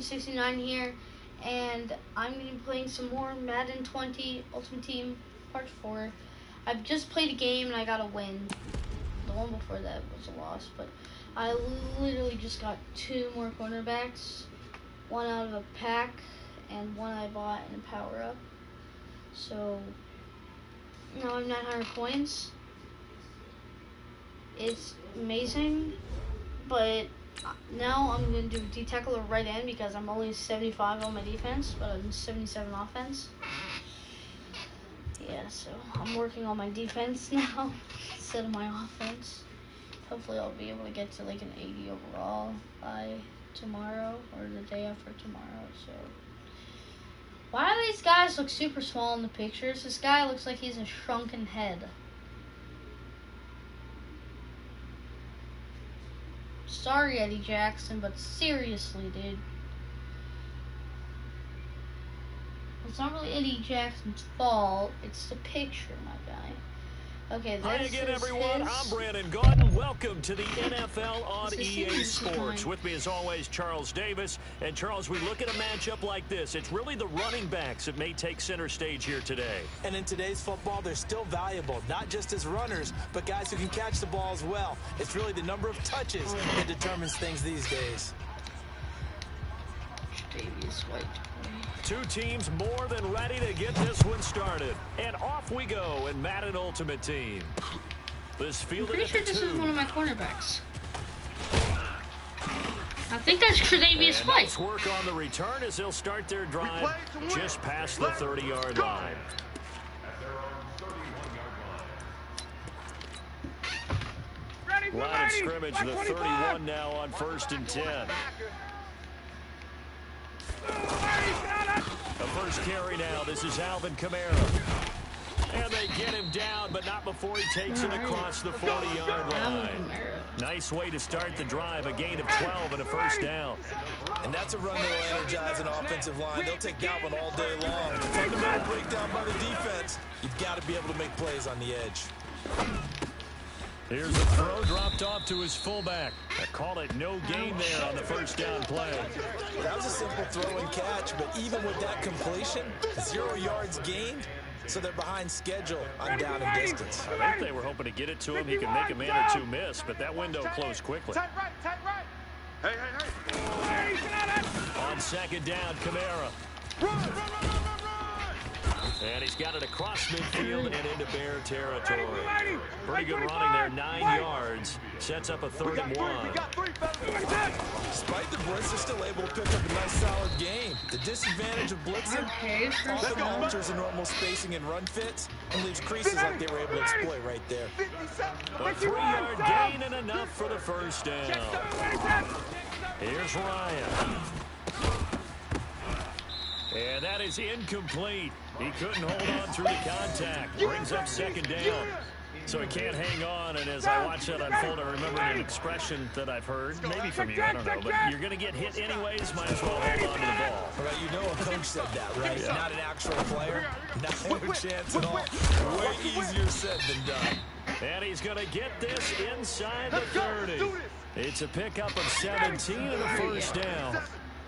69 here, and I'm going to be playing some more Madden 20 Ultimate Team Part 4. I've just played a game and I got a win. The one before that was a loss, but I literally just got 2 more cornerbacks. One out of a pack and one I bought in a power-up. So now I'm 900 points. It's amazing, but now I'm going to do D-tackle or right end because I'm only 75 on my defense, but I'm 77 offense. Yeah, so I'm working on my defense now instead of my offense. Hopefully I'll be able to get to like an 80 overall by tomorrow or the day after tomorrow. So why do these guys look super small in the pictures? This guy looks like he's a shrunken head. Sorry, Eddie Jackson, but seriously, dude. It's not really Eddie Jackson's fault. It's the picture, my guy. Okay, Hi again, everyone. I'm Brandon Gordon. Welcome to the NFL on EA Sports. With me, as always, Charles Davis. And, Charles, we look at a matchup like this. It's really the running backs that may take center stage here today. And in today's football, they're still valuable, not just as runners, but guys who can catch the ball as well. It's really the number of touches that determines things these days. Two teams more than ready to get this one started. And off we go in Madden Ultimate Team. This field I'm pretty sure this is one of my cornerbacks. I think that's Tre'Davious White. Nice work on the return as they'll start their drive just past the 30-yard line. Line of scrimmage, the 31 now on 1st and 10. The first carry now. This is Alvin Kamara. And they get him down, but not before he takes it across the 40-yard line. Nice way to start the drive. A gain of 12 and a first down. And that's a run that will energize an offensive line. They'll take that one all day long. Fundamental breakdown by the defense. You've got to be able to make plays on the edge. Here's a throw dropped off to his fullback. I call it no gain there on the first down play. That was a simple throw and catch, but even with that completion, 0 yards gained, so they're behind schedule on down and distance. I think they were hoping to get it to him. He could make a man or two miss, but that window closed quickly. Hey. On second down, Kamara. Run. And he's got it across midfield and into Bear territory. Pretty good running there, 9 yards. Sets up a 3rd and 1. Despite the blitz, they're still able to pick up a nice solid game. The disadvantage of blitzing often alters the normal spacing and run fits and leaves creases like they were able to exploit right there. A 3-yard gain and enough for the first down. Here's Ryan. And that is incomplete. He couldn't hold on through the contact. Brings up 2nd down. So he can't hang on, and as I watch that unfold, I remember an expression that I've heard, maybe from you, I don't know, but you're going to get hit anyways, might as well hold on to the ball. Right, you know a coach said that, right? Yeah. Not an actual player, not a chance at all. Way easier said than done. And he's going to get this inside the 30. It's a pickup of 17 and a first down.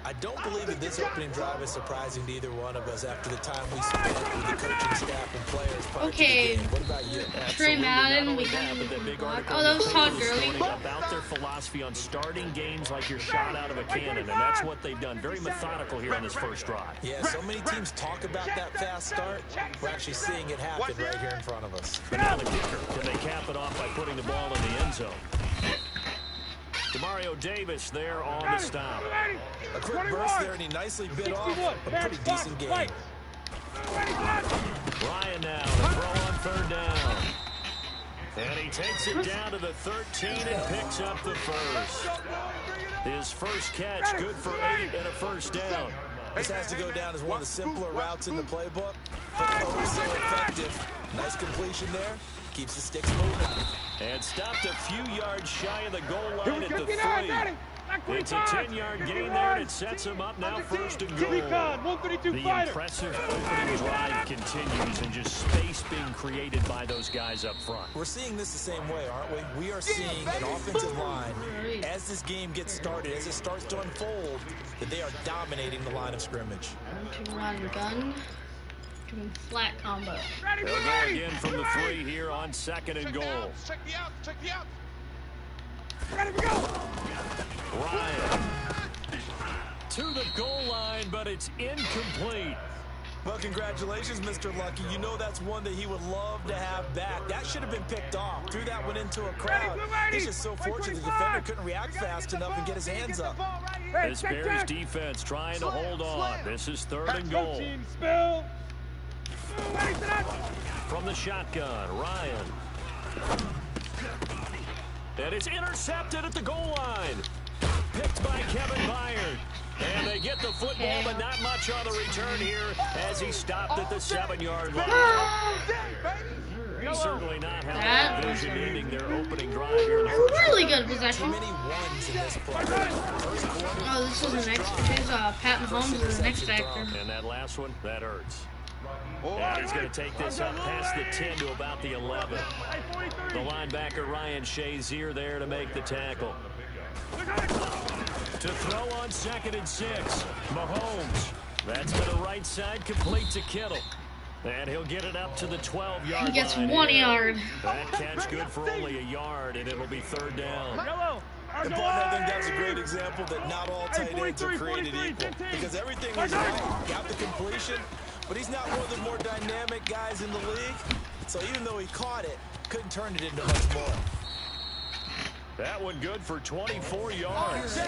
I don't believe that this opening drive is surprising to either one of us after the time we spent with the coaching staff and players prior to the game. What about you? Trey Madden, oh, that was Todd Gurley. About their philosophy on starting games like you're shot out of a cannon, and that's what they've done. Very methodical here in this first drive. Yeah, so many teams talk about that fast start. We're actually seeing it happen right here in front of us. And now the kicker. Can they cap it off by putting the ball in the end zone? Demario Davis there on the stop. A quick burst there, and he nicely bit off a pretty decent game. Ryan now, the throw on 3rd down. And he takes it down to the 13 and picks up the first. His first catch, good for 8 and a first down. This has to go down as one of the simpler routes in the playbook, but always so effective. Nice completion there. Keeps the sticks moving. And stopped a few yards shy of the goal line at the 3. It's a 10-yard gain there, and it sets him up now first and goal. The impressive opening drive continues, and just space being created by those guys up front. We're seeing this the same way, aren't we? We are seeing an offensive line, as this game gets started, as it starts to unfold, that they are dominating the line of scrimmage. Run gun. Doing flat combo. They'll go again from the 3 here on second and goal. Check me out. Check me out. Ryan to the goal line, but it's incomplete. Well, congratulations, Mr. Lucky. You know that's one that he would love to have back. That should have been picked off. Threw that one into a crowd. He's just so fortunate the defender couldn't react fast enough and get his hands up. This Bears defense trying to hold on. This is third and goal. From the shotgun, Ryan. And it's intercepted at the goal line. Picked by Kevin Byard. And they get the football, but not much on the return here as he stopped at the 7-yard line. He's certainly not had the vision ending their opening drive here in the first Really good possession. Too many ones in this play. Oh, this is the next. Here's Pat Mahomes is the next actor. And that last one, that hurts. And he's going to take this up past the 10 to about the 11. The linebacker, Ryan Shazier, there to make the tackle. To throw on second and 6. Mahomes. That's to the right side, complete to Kittle. And he'll get it up to the 12-yard line. He gets 1 yard. That catch good for only a yard, and it'll be third down. And Paul, I think that's a great example that not all tight ends are created equal. Because everything was right. Got the completion, but he's not one of the more dynamic guys in the league. So even though he caught it, couldn't turn it into much more. That one good for 24 yards.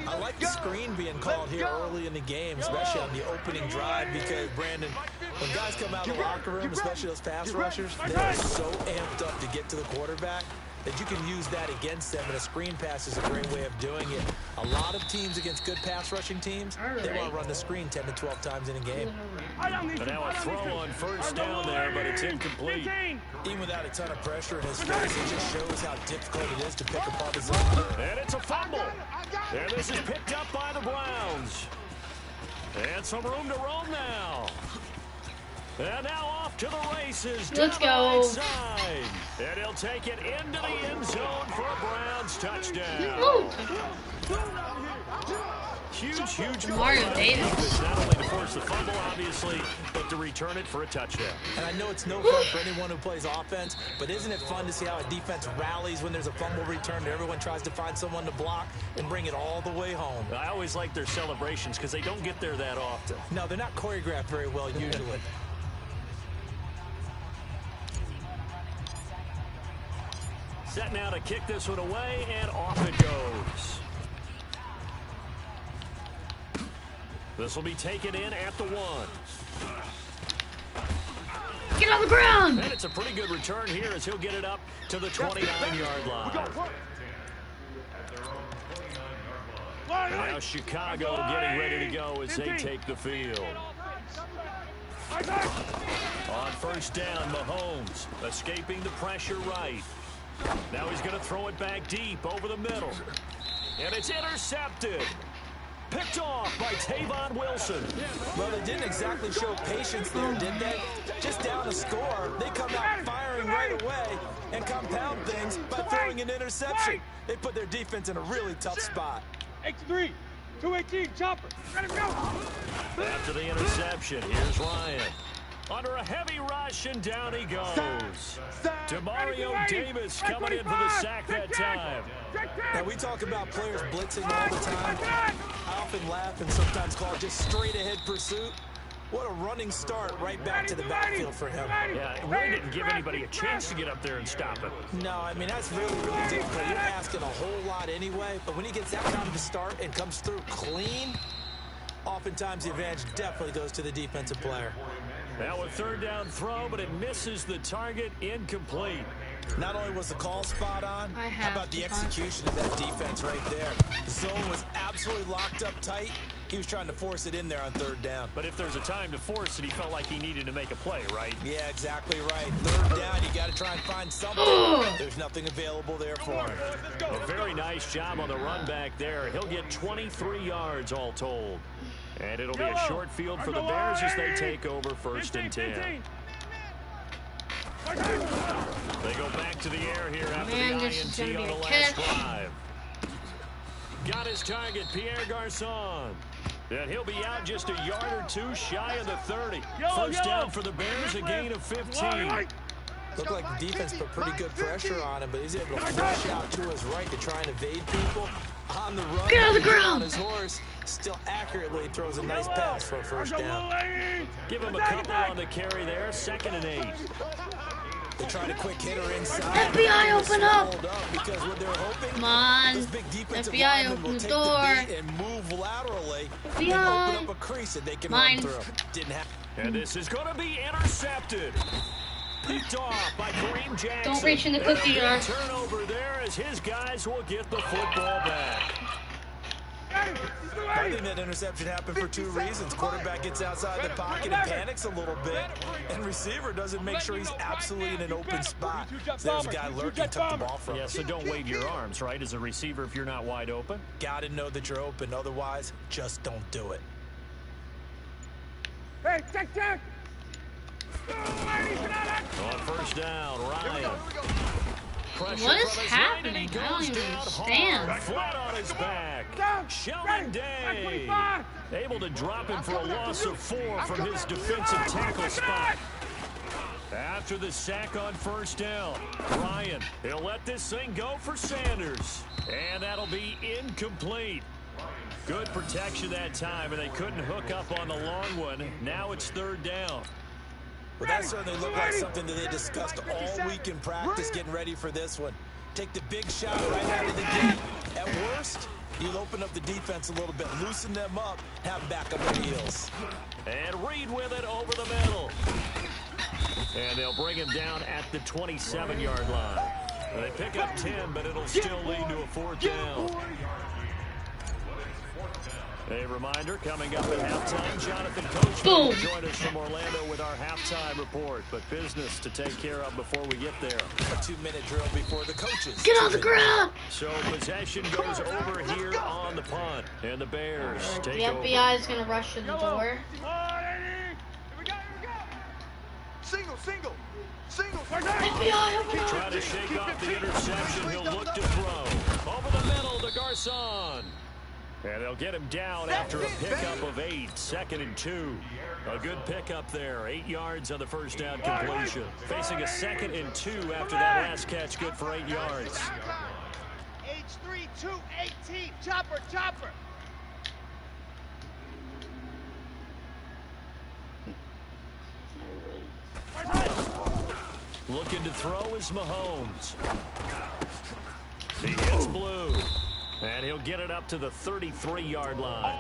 I like the screen being called here early in the game, especially on the opening drive, because, Brandon, when guys come out of the locker room, especially those pass rushers, they are so amped up to get to the quarterback that you can use that against them, and a screen pass is a great way of doing it. A lot of teams against good pass rushing teams, they want to run the screen 10 to 12 times in a game. But now a throw on first down there, but it's incomplete. Even without a ton of pressure in his face, it just shows how difficult it is to pick apart his own. And it's a fumble. And this is picked up by the Browns. And some room to roam now. And now off to the races. Let's go. Side. And he'll take it into the end zone for a Browns touchdown. Woo. Huge Mario Davis. Not only to force the fumble, obviously, but to return it for a touchdown. And I know it's no fun for anyone who plays offense, but isn't it fun to see how a defense rallies when there's a fumble return and everyone tries to find someone to block and bring it all the way home? I always like their celebrations because they don't get there that often. No, they're not choreographed very well usually. Set now to kick this one away, and off it goes. This will be taken in at the 1. Get on the ground. And it's a pretty good return here as he'll get it up to the 29-yard line. And now Chicago getting ready to go as they take the field. On first down, Mahomes escaping the pressure right. Now he's going to throw it back deep over the middle. And it's intercepted. Picked off by Tavon Wilson. Well, they didn't exactly show patience there, did they? Just down a score, they come out firing right away and compound things by throwing an interception. They put their defense in a really tough spot. X3, 218, chopper. Let him go. After the interception, here's Ryan. Under a heavy rush, and down he goes. Demario Davis coming in for the sack that time. Now, we talk about players blitzing all the time. I often laugh and sometimes call it just straight-ahead pursuit. What a running start right back to the backfield for him. Yeah, it really didn't give anybody a chance to get up there and stop it. No, I mean, that's really difficult. You're asking a whole lot anyway, but when he gets that kind of a start and comes through clean, oftentimes the advantage definitely goes to the defensive player. Now a third down throw, but it misses the target, incomplete. Not only was the call spot on, how about the execution of that defense right there? The zone was absolutely locked up tight, He was trying to force it in there on 3rd down. But if there's a time to force it, he felt like he needed to make a play, right? Yeah, exactly right. 3rd down, you got to try and find something. There's nothing available there for him. A very nice job on the run back there. He'll get 23 yards all told. And it'll be a short field for the Bears as they take over 1st and 10. They go back to the air here after the INT on the last drive. Got his target, Pierre Garçon. And he'll be out just a yard or 2 shy of the 30. First down for the Bears, a gain of 15. Looked like the defense put pretty good pressure on him, but he's able to flush out to his right to try and evade people. On the run, get on the ground. His horse still accurately throws a nice pass for a first down. Give him a couple on the carry there, 2nd and 8. They tried a quick hitter inside. FBI, open up! Because what they're hoping, Come on. those big defensive FBI, linemen open will the take door. the beat and move laterally FBI. and open up a crease that they can run through. Didn't happen. And this is going to be intercepted. Picked off by Kareem Jackson. Don't reach in the cookie jar. Turnover there as his guys will get the football back. I think that interception happened for 2 reasons. Quarterback gets outside the pocket and panics a little bit, and receiver doesn't make sure he's absolutely in an open spot. So there's a guy lurking, took the ball from him. Yeah, so don't wave your arms, right, as a receiver if you're not wide open. Got to know that you're open, otherwise, just don't do it. Hey, check! On first down, Ryan. What is happening? I don't even understand. Flat on his back. Sheldon Day able to drop him for a loss of 4 from his defensive tackle spot. After the sack on first down, Ryan, he'll let this thing go for Sanders. And that'll be incomplete. Good protection that time, and they couldn't hook up on the long one. Now it's 3rd down. But that certainly looked like something that they discussed all week in practice, getting ready for this one. Take the big shot right out of the gate. At worst, you'll open up the defense a little bit, loosen them up, have them back up their heels. And Reed with it over the middle. And they'll bring him down at the 27-yard line. They pick up 10, but it'll still lead to a 4th down. A reminder, coming up at halftime, Jonathan Coachman will join us from Orlando with our halftime report. But business to take care of before we get there. A 2-minute drill before the coaches. Get on the ground! So possession goes over here on the punt. And the Bears take over. The FBI is going to rush to the door. Here we go! Single! FBI, open up! Try to shake off the interception. He'll look to throw. Over the middle to Garçon. And they'll get him down after a pickup of 8, 2nd and 2. A good pickup there, 8 yards on the first down completion. Facing a 2nd and 2 after that last catch, good for 8 yards. H3 218, chopper. Looking to throw is Mahomes. He hits blue. And he'll get it up to the 33-yard line.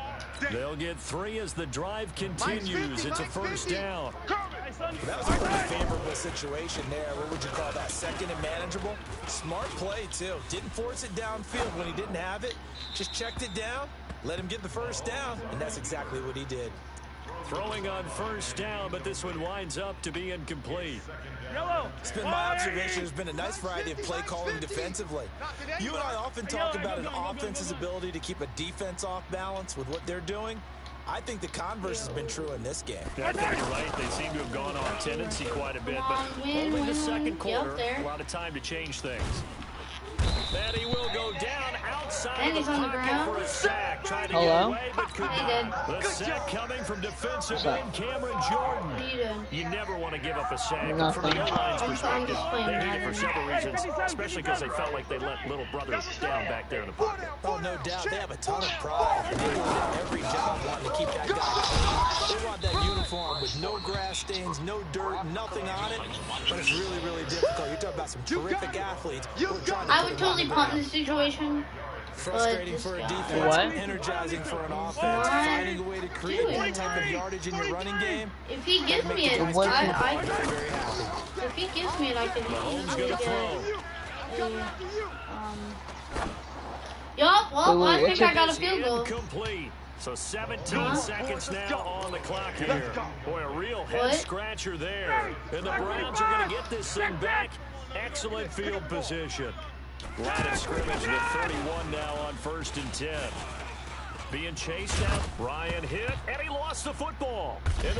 They'll get 3 as the drive continues. It's a first down. That was a pretty favorable situation there. What would you call that? 2nd and manageable? Smart play, too. Didn't force it downfield when he didn't have it. Just checked it down, let him get the first down, and that's exactly what he did. Throwing on first down, but this one winds up to be incomplete. It's been my observation. There's been a nice variety of play calling defensively. You and I often talk about an offense's ability to keep a defense off balance with what they're doing. I think the converse has been true in this game. Yeah, I think you're right. They seem to have gone off tendency quite a bit, but only the second quarter, a lot of time to change things. And he will go down outside the pocket for a sack. Tried to get away, but could not. The sack coming from defensive end Cameron Jordan. You never want to give up a sack. But from the O-line's perspective, they need it for several reasons, especially because they felt like they let little brother down back there in the pocket. Oh, no doubt. They have a ton of pride. They do every job wanting to keep that guy clean. They want that uniform with no grass stains, no dirt, nothing on it. But it's really, really difficult. You're talking about some terrific athletes who are trying to I would totally punt in this situation. Frustrating for a defense, energizing for an offense, finding a way to create that type of yardage in your running game. If he gives me it, if he gives me it, I can easily get Yup, well, I think I got a field goal. Incomplete. So 17 seconds now on the clock here. Boy, a real head-scratcher there. And the Browns are going to get this thing back. Excellent field position. Line of scrimmage to 31 now on 1st and 10. Being chased out. Ryan hit, and he lost the football. Grab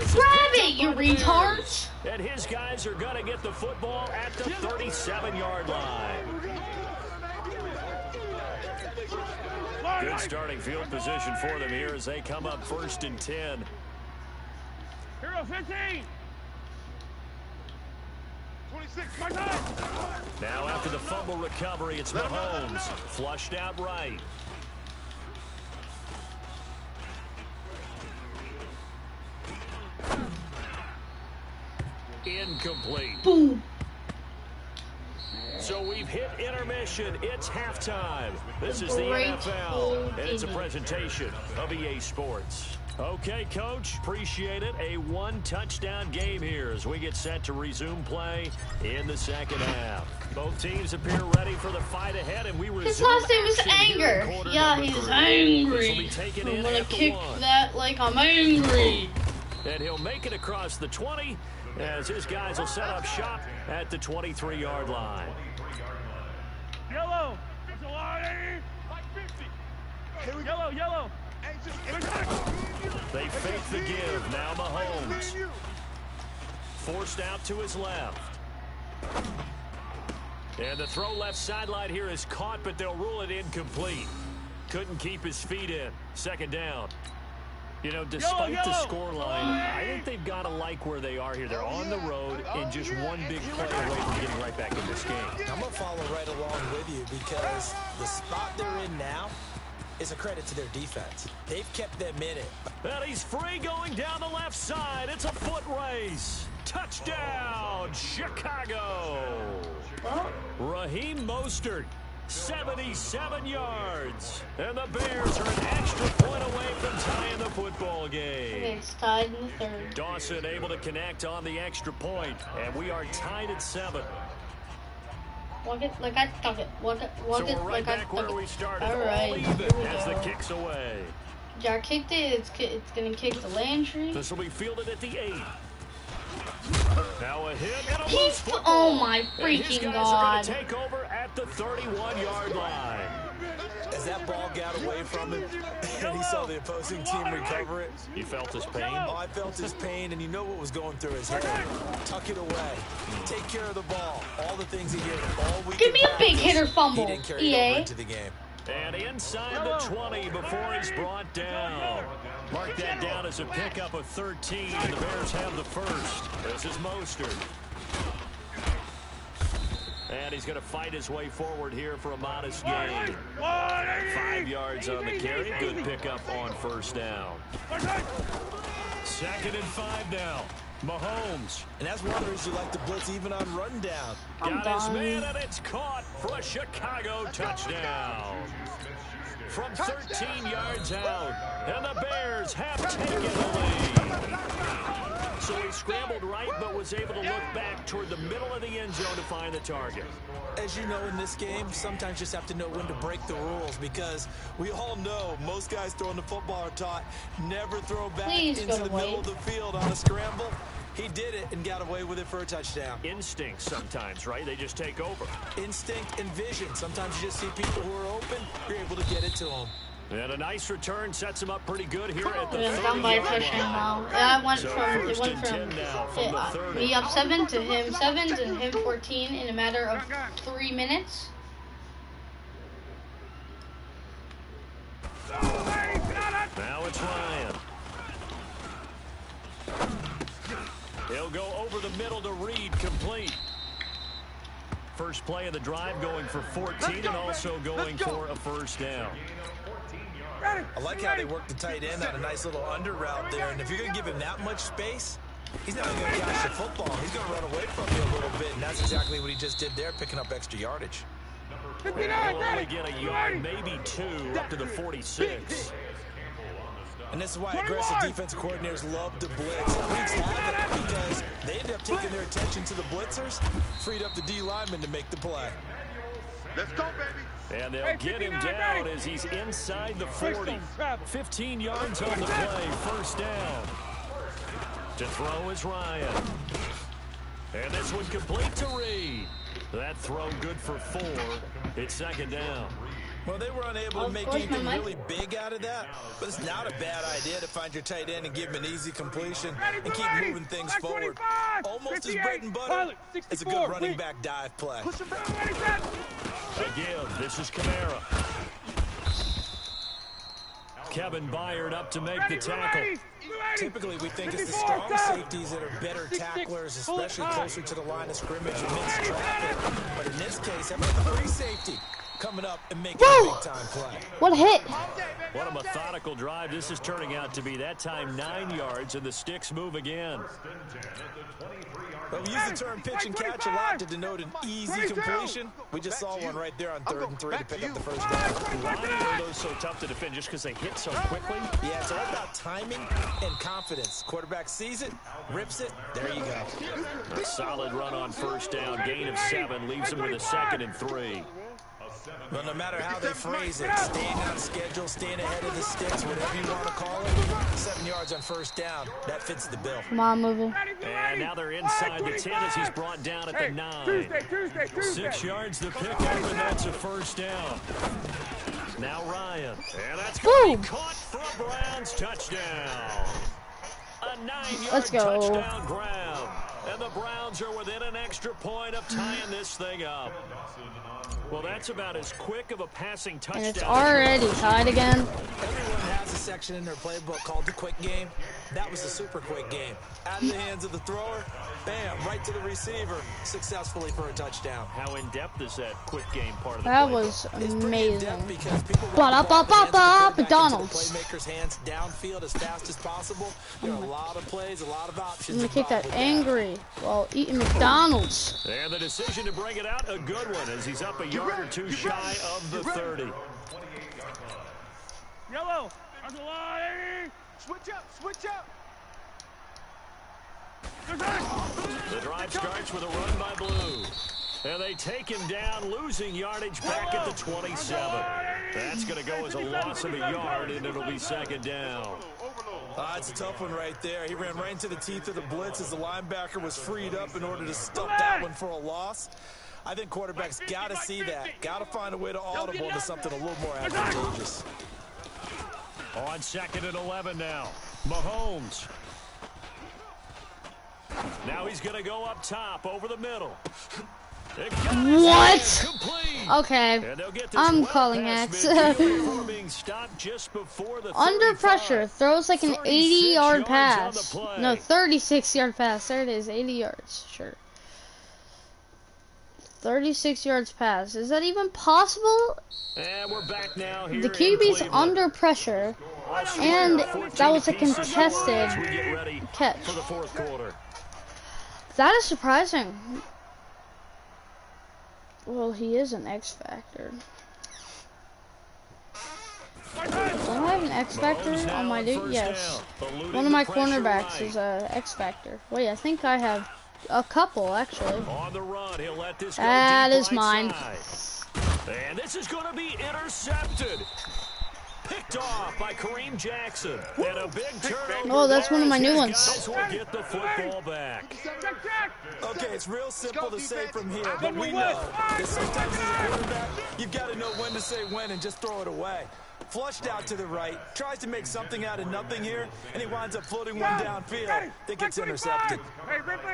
it, you retards! And his guys are going to get the football at the 37-yard line. Good starting field position for them here as they come up 1st and 10. Hero 15. 26, my time. Now after the fumble recovery, it's Mahomes. Flushed out right. Incomplete. Boom. So we've hit intermission. It's halftime. This is the NFL, and it's a presentation of EA Sports. Okay, Coach, appreciate it. A one-touchdown game here as we get set to resume play in the second half. Both teams appear ready for the fight ahead, and we resume. His last name is Anger. Yeah, he's angry. I'm gonna kick that like I'm angry. And he'll make it across the 20 as his guys will set up shop at the 23-yard line. Yellow. That's a lot, eh? Like 50. Yellow, yellow. They fake the give. Now Mahomes. Forced out to his left. And the throw left sideline here is caught, but they'll rule it incomplete. Couldn't keep his feet in. Second down. You know, despite the scoreline, I think they've got to like where they are here. They're on the road and just one big play away from getting right back in this game. I'm going to follow right along with you because the spot they're in now is a credit to their defense. They've kept them in it. And he's free going down the left side. It's a foot race. Touchdown, Chicago. Raheem Mostert. 77 yards. And the Bears are an extra point away from tying the football game. Okay, it's tied in the third. Dawson able to connect on the extra point. And we are tied at 7. Walk it like I tuck it. Walk it So we're right like back I where tuck we it. started. All right, All here even we as the go. kick's away. Jar kicked it. It's gonna kick the Landry. This will be fielded at the 8. Now a hit and a He's loose football. oh my And his freaking guys god! are going to take over at the 31-yard line. As that ball got away from him and he saw the opposing team recover it. You felt his pain? Oh, I felt his pain, and you know what was going through his head. Tuck it away. Take care of the ball. All the things he did all week. Give me a big hitter fumble, He didn't carry EA. it over into the game. And inside the 20 before he's brought down. Mark that down as a pickup of 13, and the Bears have the first. This is Mostert. And he's going to fight his way forward here for a modest gain. 5 yards on the carry. Good pickup on first down. 2nd and 5 now. Mahomes. And that's one of the reasons you like to blitz even on run down. Got his man, and it's caught for a Chicago touchdown. From 13 yards out, and the Bears have taken the lead. So he scrambled right, but was able to look back toward the middle of the end zone to find the target. As you know, in this game, sometimes you just have to know when to break the rules because we all know most guys throwing the football are taught never throw back into the middle of the field on a scramble. He did it and got away with it for a touchdown. Instinct sometimes, right? They just take over. Instinct and vision. Sometimes you just see people who are open, you're able to get it to them. And a nice return sets him up pretty good here at the 30-yard down by a touchdown now. Yeah, it went from me up 7 to him 7 to him 14 in a matter of 3 minutes. Now it's Ryan. He'll go over the middle to Reed, complete. First play of the drive going for 14 and also going for a first down. I like how they work the tight end on a nice little under route there. And if you're going to give him that much space, he's not going to catch the football. He's going to run away from you a little bit. And that's exactly what he just did there, picking up extra yardage. He'll only get a yard, maybe 2, up to the 46. And this is why aggressive defensive coordinators love to blitz. Leagues have it because they end up taking their attention to the blitzers, freed up the D lineman to make the play. Let's go, baby. And they'll get him down as he's inside the 40. 15 yards on the play, first down. To throw is Ryan. And this one complete to Reed. That throw good for 4. It's second down. Well, they were unable to make anything really big out of that, but it's not a bad idea to find your tight end and give him an easy completion and keep moving things forward. Almost his bread and butter. It's a good running back dive play. Again, this is Kamara. Kevin Byard up to make the tackle. Typically, we think it's the strong safeties that are better tacklers, especially closer to the line of scrimmage amidst traffic. But in this case, how about the free safety coming up and making a big-time play? What hit? What a methodical drive this is turning out to be. That time 9 yards, and the sticks move again. Well, we use the term pitch and catch a lot to denote an easy completion. We just saw one right there on 3rd and 3 to pick up the first down. Why are those so tough to defend? Just because they hit so quickly? Yeah, it's all about timing and confidence. Quarterback sees it, rips it, there you go. A solid run on first down, gain of 7, leaves them with a 2nd and 3. Well, no matter how they phrase it, staying on schedule, staying ahead of the sticks, whatever you want to call it, 7 yards on first down, that fits the bill. Come on, move it. And now they're inside the 10 as he's brought down at the 9. 6 yards the pickup, and that's a first down. Now Ryan. And that's going to be caught for a Browns touchdown. A 9-yard touchdown grab. And the Browns are within an extra point of tying this thing up. Well, that's about as quick of a passing touchdown. And it's already tied again. Everyone has a section in their playbook called the quick game. That was the super quick game. Out of the hands of the thrower, bam, right to the receiver, successfully for a touchdown. How in-depth is that quick game part of the That playbook? was amazing. McDonald's. McDonald's. Playmakers' hands downfield as fast as possible. There are a lot of plays, a lot of options. I'm gonna kick that angry while eating McDonald's. And the decision to bring it out, a good one, as he's up a yard or two shy of the 30. Yellow, on the line. Switch up, switch up. The drive starts with a run by Blue. And they take him down, losing yardage back at the 27. That's going to go as a loss of a yard, and it'll be second down. It's a tough one right there. He ran right into the teeth of the blitz as the linebacker was freed up in order to stuff that one for a loss. I think quarterbacks got to see that. Got to find a way to audible into something a little more advantageous. On 2nd and 11 now. Mahomes. Now he's going to go up top over the middle. What? Okay, I'm calling hacks. Under pressure, throws like an 80-yard pass. No, 36-yard pass. There it is, 80 yards. Sure. 36 yards pass. Is that even possible? And we're back now here. The QB's under pressure, and that was a contested catch. For the fourth quarter. That is surprising. Well, he is an X Factor. Don't I have an X Factor on my dude? Yes. One of my cornerbacks is a X Factor. Wait, I think I have a couple actually. On the run, he'll let this go that deep is mine. And this is going to be intercepted. Picked off by Kareem Jackson. And a big turnover. Oh, that's one of my new ones. Guys will get the football back. Okay, it's real simple to say from here, but we know that sometimes as a quarterback, you've got to know when to say when and just throw it away. Flushed out to the right, tries to make something out of nothing here, and he winds up floating one downfield that gets intercepted.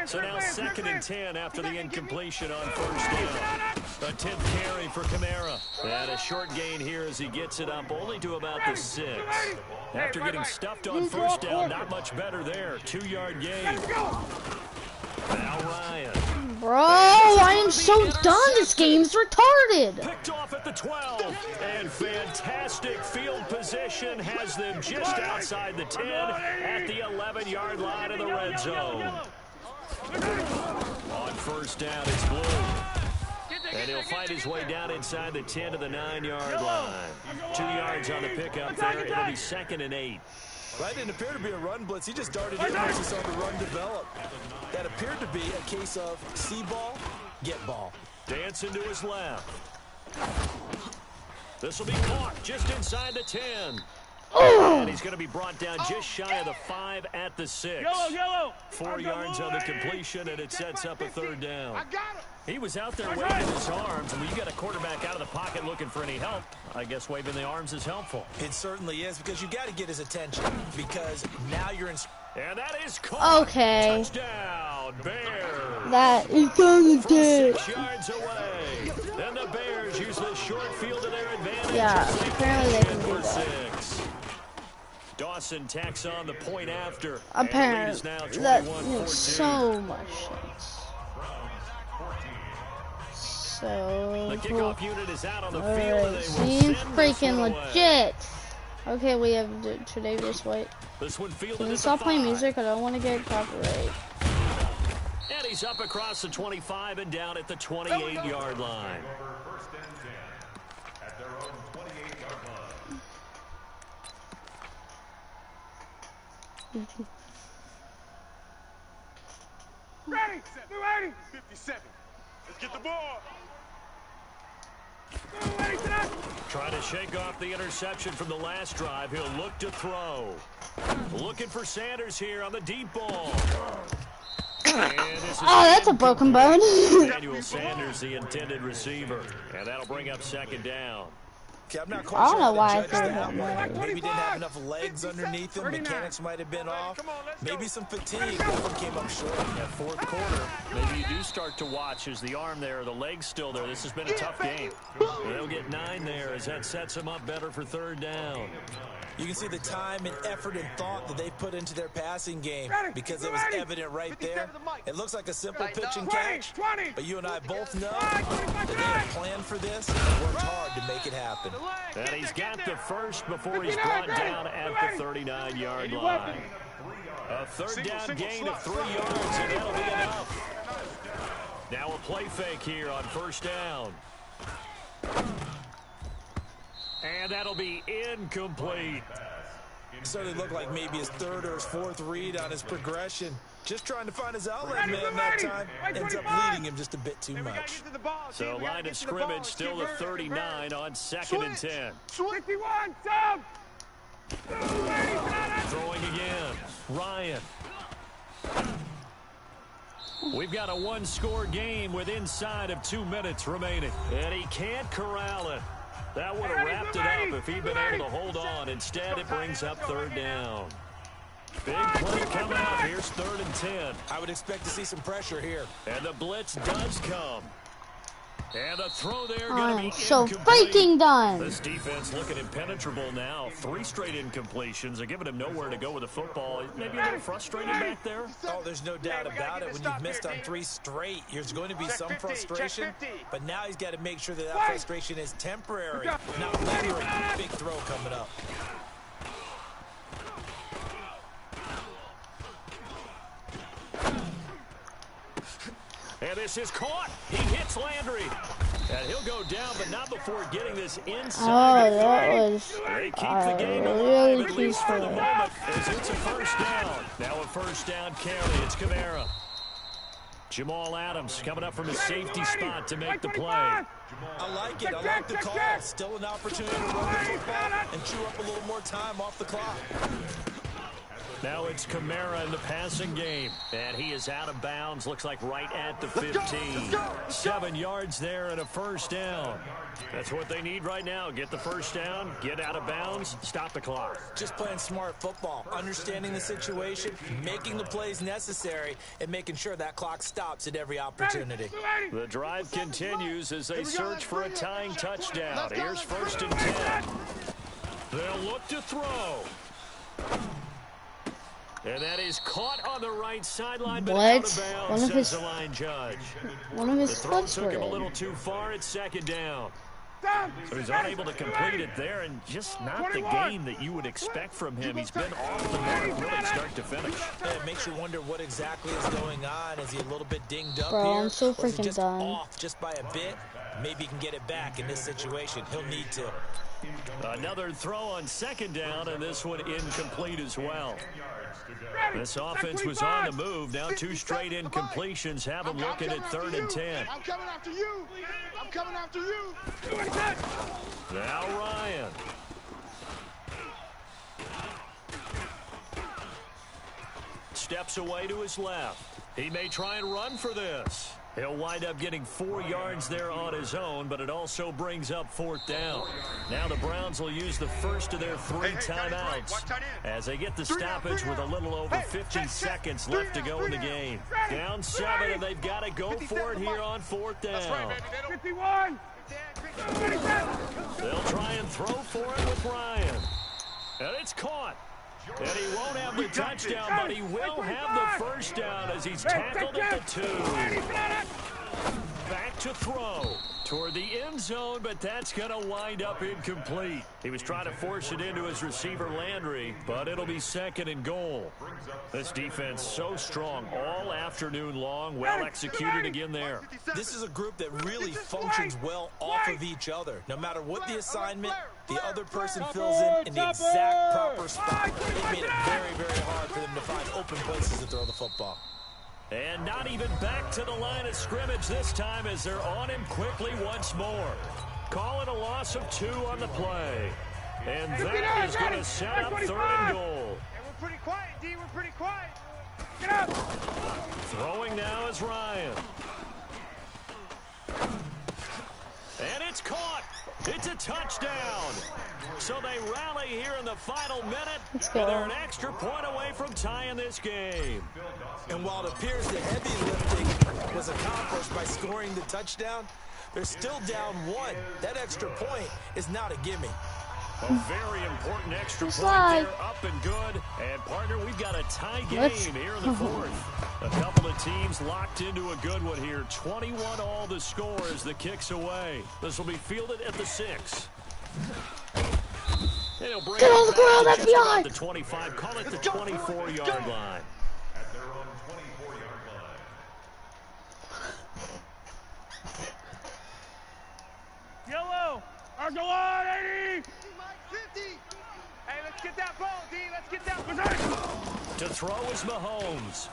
So now 2nd and 10 after the incompletion on first down. A 10th carry for Kamara. And a short gain here as he gets it up only to about the 6. After getting stuffed on first down, not much better there. 2-yard gain. Now Ryan. Bro, I am so done. This game's retarded. Picked off at the 12. And fantastic field position has them just outside the 10 at the 11-yard line of the red zone. On first down, it's Blue. And he'll fight his way down inside the 10 to the 9-yard line. 2 yards on the pickup there. It'll be 2nd and 8. Well, that didn't appear to be a run blitz. He just darted in once he saw the run develop. That appeared to be a case of see ball, get ball. Dancing to his left. This will be caught just inside the 10. Oh. And he's going to be brought down just shy of the 5 at the 6. Yellow. 4 yards on the completion, and it sets up a 3rd down. I got him. He was out there waving his arms, and when you got a quarterback out of the pocket looking for any help, I guess waving the arms is helpful. It certainly is, because you got to get his attention, because now you're in... And that is caught. Okay. Touchdown, Bears. That is going to do. 6 yards away. Then the Bears use the short field to their advantage. Yeah, apparently they can do For that. 6. Dawson tacks on the point after. Apparently, that makes so much sense. So The cool. kickoff unit is out on the field, and they will Seems send freaking this one away. legit. Okay, we have Tre'Davious White. This one fielded Can at you the stop playing 5. music? I don't want to get copyright. And he's up across the 25 and down at the 28-yard line. Ready. 57. Let's get the ball. Trying to shake off the interception from the last drive. He'll look to throw. Looking for Sanders here on the deep ball. Oh, that's a broken bone. Daniel Sanders, the intended receiver. And that'll bring up 2nd down. Okay, I'm not quite I don't sure know how why I to threw judge him that. there. Maybe didn't have enough legs underneath him. Mechanics might have been off. Maybe some fatigue. That one came up short. That 4th quarter, maybe you do start to watch as the arm there, the leg's still there. This has been a tough game. And they'll get 9 there as that sets them up better for 3rd down. You can see the time and effort and thought that they put into their passing game, because it was evident right there. It looks like a simple pitch and catch, but you and I both know that they have planned for this and worked hard to make it happen. And he's got the first before he's brought down at the 39-yard line. A 3rd down gain of 3 yards, and that'll be enough. Now a play fake here on 1st down. And that'll be incomplete. Certainly looked like maybe his 3rd or his 4th read on his progression. Just trying to find his outlet man that time. Ends up leading him just a bit too much. So line of scrimmage still the 39 on 2nd and 10. 51, Tom! Throwing again. Ryan. We've got a 1-score game with inside of 2 minutes remaining. And he can't corral it. That would have wrapped it up if he'd been able to hold on. Instead, it brings up 3rd down. Big play coming up. Here's 3rd and 10. I would expect to see some pressure here. And the blitz does come. And the throw there going to be So incomplete. freaking done. This defense looking impenetrable now. 3 straight incompletions. They're giving him nowhere to go with the football. Maybe a little frustrated back there. Oh, there's no doubt about it. When you've missed on 3 straight, there's going to be some frustration. But now he's got to make sure that that frustration is temporary, not lingering. Big throw coming up. And this is caught. He hits Landry. And he'll go down, but not before getting this inside. Oh, that was They keep the game alive, really at least for the peaceful. moment, as it's a 1st down. Now a 1st down carry. It's Kamara. Jamal Adams coming up from his safety spot to make the play. I like it. I like the call. Still an opportunity to run the football and chew up a little more time off the clock. Now it's Kamara in the passing game. And he is out of bounds. Looks like right at the 15. 7 yards there and a 1st down. That's what they need right now. Get the 1st down, get out of bounds, stop the clock. Just playing smart football, understanding the situation, making the plays necessary, and making sure that clock stops at every opportunity. The drive continues as they search for a tying touchdown. Here's 1st and 10. They'll look to throw. And that is caught on the right sideline, but out of bounds, says the line judge. One of his The throw foots took were him a in. little too far at 2nd down. So he's unable to complete it there, and just not the game that you would expect from him. He's been off the mark really start to finish. And it makes you wonder what exactly is going on. Is he a little bit dinged up Bro, here? I'm so Or is he freaking just done. off just by a bit? Maybe he can get it back in this situation. He'll need to. Another throw on second down, and this one incomplete as well. This offense was on the move. Now 2 straight incompletions have them looking at 3rd and 10. I'm coming after you. I'm coming after you. Now Ryan. Steps away to his left. He may try and run for this. He'll wind up getting 4 yards there on his own, but it also brings up 4th down. Now the Browns will use the first of their 3 timeouts as they get the stoppage with a little over 50 seconds left to go in the game. Down 7, and they've got to go for it here on 4th down. 51. They'll try and throw for it with Ryan. And it's caught. And he won't have the touchdown, but he will have the first down as he's tackled at the 2. Back to throw toward the end zone, but that's going to wind up incomplete. He was trying to force it into his receiver, Landry, but it'll be 2nd and goal. This defense so strong all afternoon long, well executed again there. This is a group that really functions well off of each other. No matter what the assignment, the other person fills in the exact proper spot. It made it very, very hard for them to find open places to throw the football. And not even back to the line of scrimmage this time as they're on him quickly once more. Call it a loss of 2 on the play. And that is going to set up 3rd and goal. And we're pretty quiet, D. We're pretty quiet. Get up. Throwing now is Ryan. And it's caught. It's a touchdown. So they rally here in the final minute. Let's go. And they're an extra point away from tying this game. And while it appears the heavy lifting was accomplished by scoring the touchdown, they're still down 1. That extra point is not a gimme. A very important extra point Slide. there, up and good. And, partner, we've got a tie game here in the 4th. A couple of teams locked into a good one here. 21 all the score as the kick's away. This will be fielded at the 6. And he'll bring Get on the ground, it just about FBI. the 25. Call it the 24-yard line. Yellow. Argo on, 80. Hey, let's get that ball, D. Let's get that ball. To throw is Mahomes.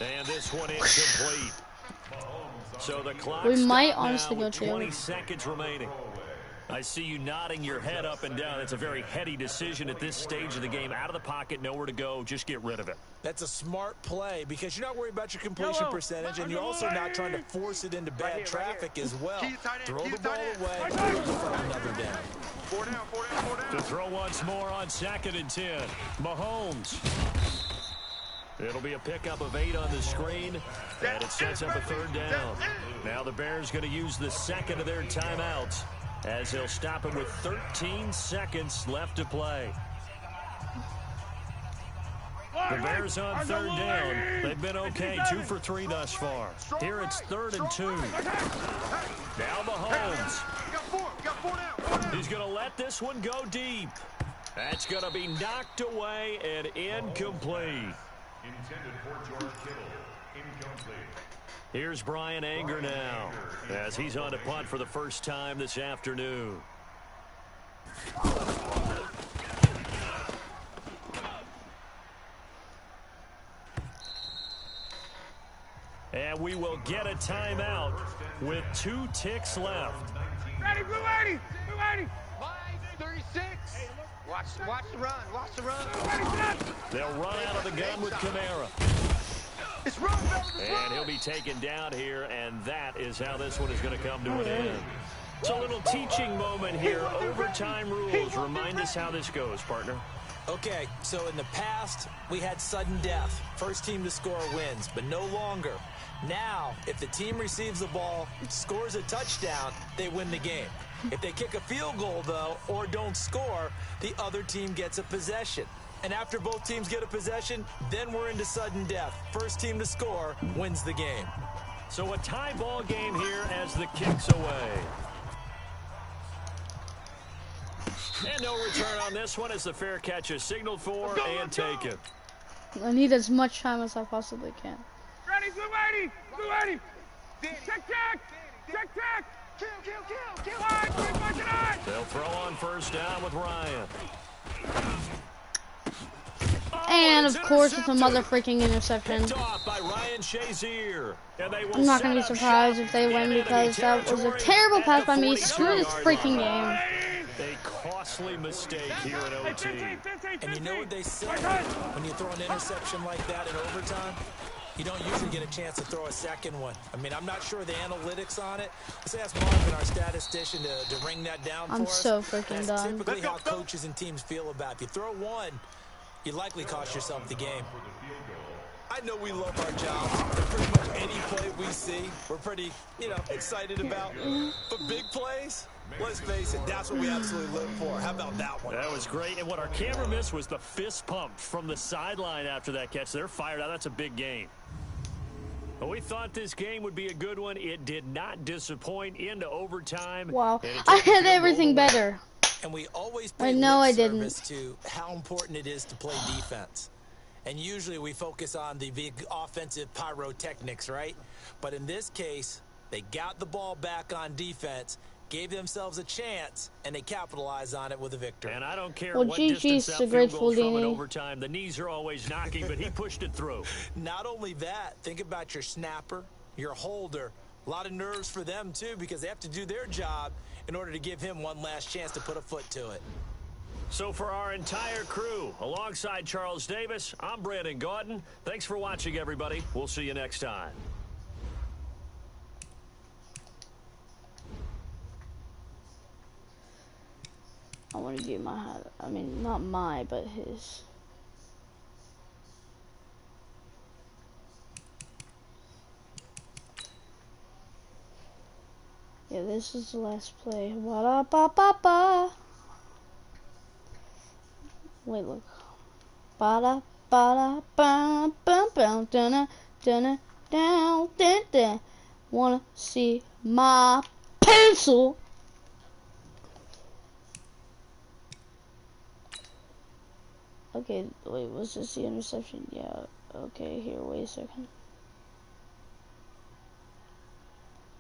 And this one incomplete. So the clock might stopped honestly now go with to 20 seconds remaining. I see you nodding your head up and down. It's a very heady decision at this stage of the game. Out of the pocket, nowhere to go. Just get rid of it. That's a smart play because you're not worried about your completion percentage, and you're also not trying to force it into bad traffic as well. Throw the ball away and look for another down. 4 down, 4 down, 4 down. To throw once more on 2nd and 10. Mahomes. It'll be a pickup of 8 on the screen, and it sets up a 3rd down. Now the Bears going to use the 2nd of their timeouts as they'll stop it with 13 seconds left to play. The Bears on 3rd down. They've been okay, 2 for 3 thus far. Here it's 3rd and 2. Now Mahomes. Got 4 down. He's going to let this one go deep. That's going to be knocked away and incomplete. Intended for George Kittle. Incomplete. Here's Brian Anger now as he's on to punt for the first time this afternoon. And we will get a timeout with 2 ticks left. Ready, blue 80. Blue 80. 36. Watch the run. Watch the run. They'll run out of the gun with Kamara. It's run, fellas. And he'll be taken down here, and that is how this one is going to come to an end. It's a little teaching moment here. Overtime rules. Remind us how this goes, partner. Okay, so in the past, we had sudden death. First team to score wins, but no longer. Now, if the team receives the ball, scores a touchdown, they win the game. If they kick a field goal, though, or don't score, the other team gets a possession. And after both teams get a possession, then we're into sudden death. First team to score wins the game. So a tie ball game here as the kick's away. And no return on this one as the fair catch is signaled for and taken. I need as much time as I possibly can. Ready, Blue 80! Blue 80! Check! Kill! They'll throw on first down with Ryan. And of course, it's a mother freaking interception. By Ryan Shazier. I'm not gonna be surprised if they win because that was a terrible pass by me. Screw this freaking game. A costly mistake here in OT. And you know what they say? When you throw an interception like that in overtime, you don't usually get a chance to throw a second one. I mean, I'm not sure the analytics on it. Let's ask Marvin, our statistician, to ring that down for us. I'm so freaking That's done. typically how coaches and teams feel about it. If you throw one, you likely cost yourself the game. I know we love our jobs. Pretty much any play we see, we're pretty, excited about. But big plays, let's face it, that's what we absolutely live for. How about that one? That was great. And what our camera missed was the fist pump from the sideline after that catch. They're fired out. That's a big gain. But we thought this game would be a good one. It did not disappoint into overtime. Wow. I had everything better. And we always pay service to how important it is to play defense. And usually we focus on the big offensive pyrotechnics, right? But in this case, they got the ball back on defense, gave themselves a chance, and they capitalized on it with a victory. And I don't care what distance that field goes from in overtime. The knees are always knocking, but he pushed it through. Not only that, think about your snapper, your holder. A lot of nerves for them, too, because they have to do their job in order to give him one last chance to put a foot to it. So for our entire crew, alongside Charles Davis, I'm Brandon Gaudin. Thanks for watching, everybody. We'll see you next time. I want to get not my, but his. Yeah, this is the last play. Ba-da-ba-ba-ba. Wait, look. Ba-da-ba-da-ba-ba-ba-da-da-da-da-da. Wanna see my pencil? Okay, wait, was this the interception? Yeah, okay, here, wait a second.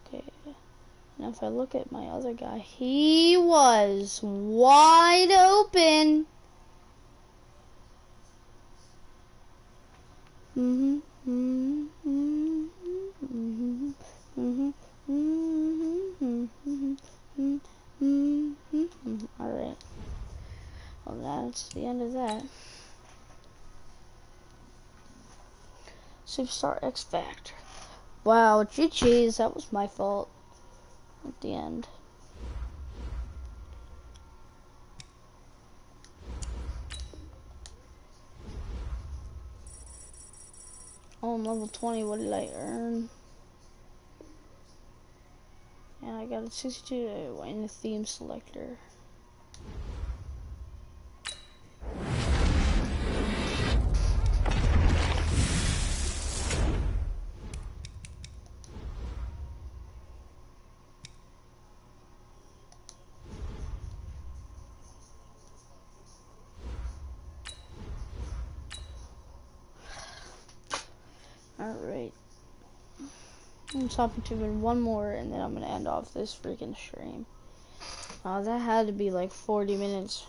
Okay, now if I look at my other guy, he was wide open. Alright. Well, that's the end of that. Superstar X Factor. Wow, GG's, that was my fault at the end. Oh, I'm level 20, what did I earn? And I got a 62 in the theme selector. Alright. I'm stopping to one more and then I'm gonna end off this freaking stream. That had to be like 40 minutes.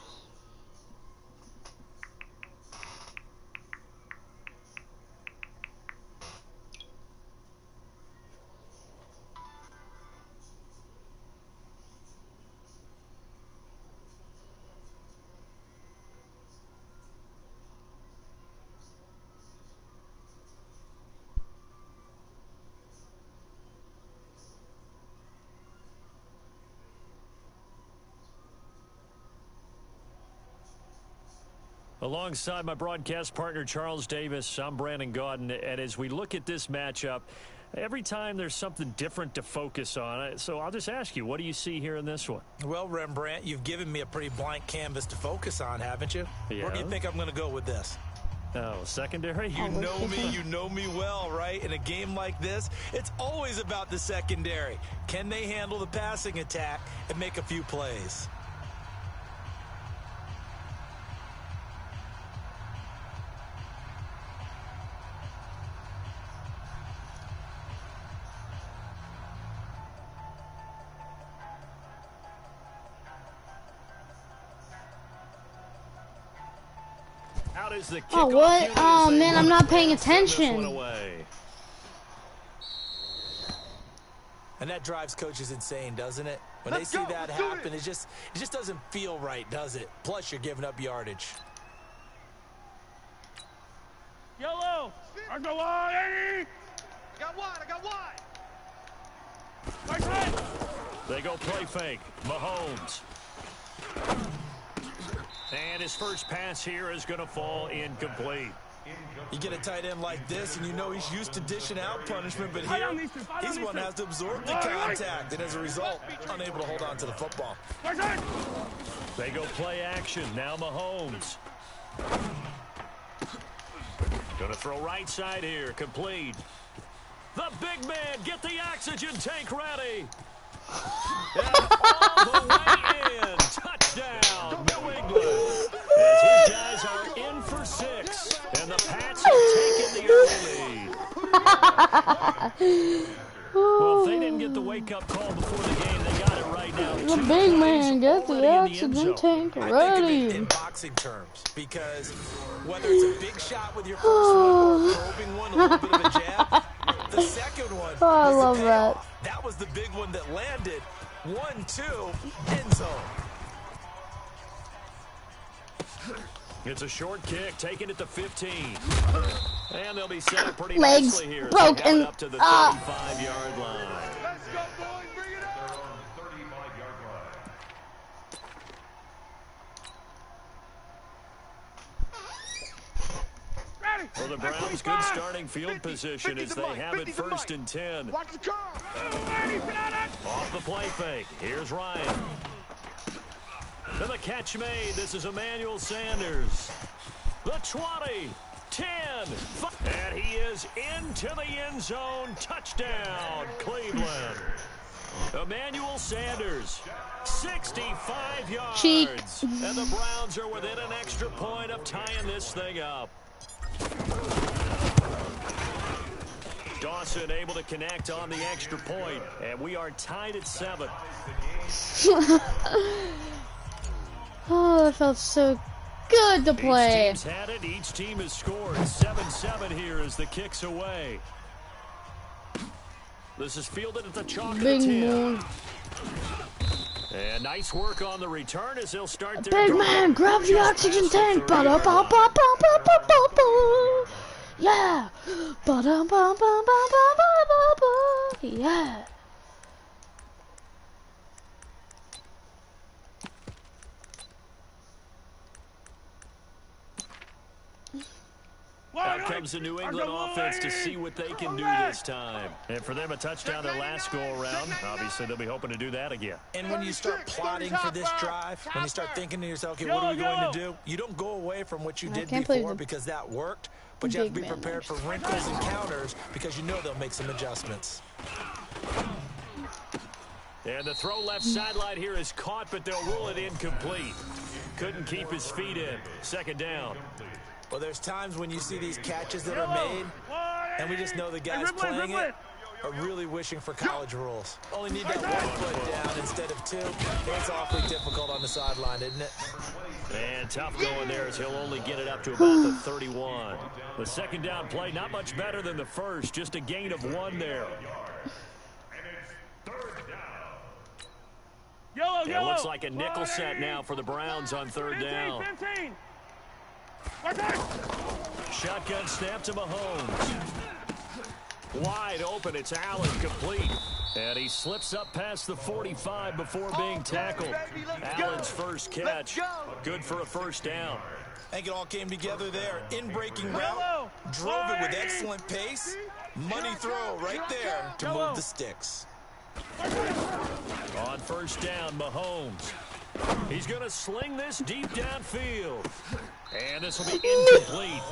Alongside my broadcast partner, Charles Davis, I'm Brandon Gaudin. And as we look at this matchup, every time there's something different to focus on. So I'll just ask you, what do you see here in this one? Well, Rembrandt, you've given me a pretty blank canvas to focus on, haven't you? Yeah. Where do you think I'm going to go with this? Oh, secondary? You know me well, right? In a game like this, it's always about the secondary. Can they handle the passing attack and make a few plays? Out is the Oh, kickoff what? unit Oh, as they man, I'm not paying send this one attention. away. And that drives coaches insane, doesn't it? When they see that happen, it just doesn't feel right, does it? Plus, you're giving up yardage. Yellow. I go on, Eddie. I got wide. Right side. They go play fake. Mahomes. And his first pass here is going to fall incomplete. You get a tight end like this, and you know he's used to dishing out punishment, but here, he's one that has to absorb the contact, and as a result, unable to hold on to the football. They go play action. Now Mahomes. Going to throw right side here. Complete. The big man, get the oxygen tank ready. And all the way in. Touchdown, New England. As his guys are in for 6. And the Pats have taken the early lead. Well, if they didn't get the wake-up call before the game, they got it right now. The big man, get the oxygen tank ready. I think of it in boxing terms, because whether it's a big shot with your first one or a probing one, a little bit of a jab, the second one Oh, I was love the that. payoff. That was the big one that landed. 1-2, end zone. It's a short kick, taking it to 15. And they'll be set up pretty Legs nicely here. broken. Up to the 35-yard line. Let's go, boys. Bring it up. 35-yard line. Ready. For the Browns, good starting field position as they have it 1st and 10. Watch the curve. Off the play fake. Here's Ryan. And the catch made. This is Emmanuel Sanders. The 20, 10, 5. And he is into the end zone. Touchdown, Cleveland. Emmanuel Sanders, 65 yards. Cheat. And the Browns are within an extra point of tying this thing up. Dawson able to connect on the extra point, and we are tied at 7. Oh, that felt so good to play. Each team's had it. Each team has scored. 7-7 here as the kick's away. This is fielded at the chalk of the Big 10. man. And nice work on the return as they'll start their Big drive. man, grab the oxygen tank. Ba-da-ba-ba-ba-ba-ba-ba-ba. Yeah. Ba-da-ba-ba-ba-ba-ba-ba. Yeah. Out comes the New England offense to see what they can do this time. And for them, a touchdown their last go-around. Obviously, they'll be hoping to do that again. And when you start plotting for this drive, when you start thinking to yourself, okay, what are we going to do? You don't go away from what you did before because that worked, but you have to be prepared for wrinkles and counters because you know they'll make some adjustments. And the throw left sideline here is caught, but they'll rule it incomplete. Couldn't keep his feet in. 2nd down. Well, there's times when you see these catches that are made, and we just know the guys playing it are really wishing for college rules. Only need that 1 foot down instead of 2. It's awfully difficult on the sideline, isn't it? And tough going there as he'll only get it up to about the 31. The 2nd down play, not much better than the first, just a gain of 1 there. Yellow. It looks like a nickel set now for the Browns on 3rd down. 15. Shotgun snap to Mahomes. Wide open, it's Allen, complete. And he slips up past the 45 before being tackled. Allen's first catch, good for a 1st down. I think it all came together there. In-breaking route, drove it with excellent pace. Money throw right there to move the sticks. On 1st down, Mahomes. He's going to sling this deep downfield. And this will be incomplete.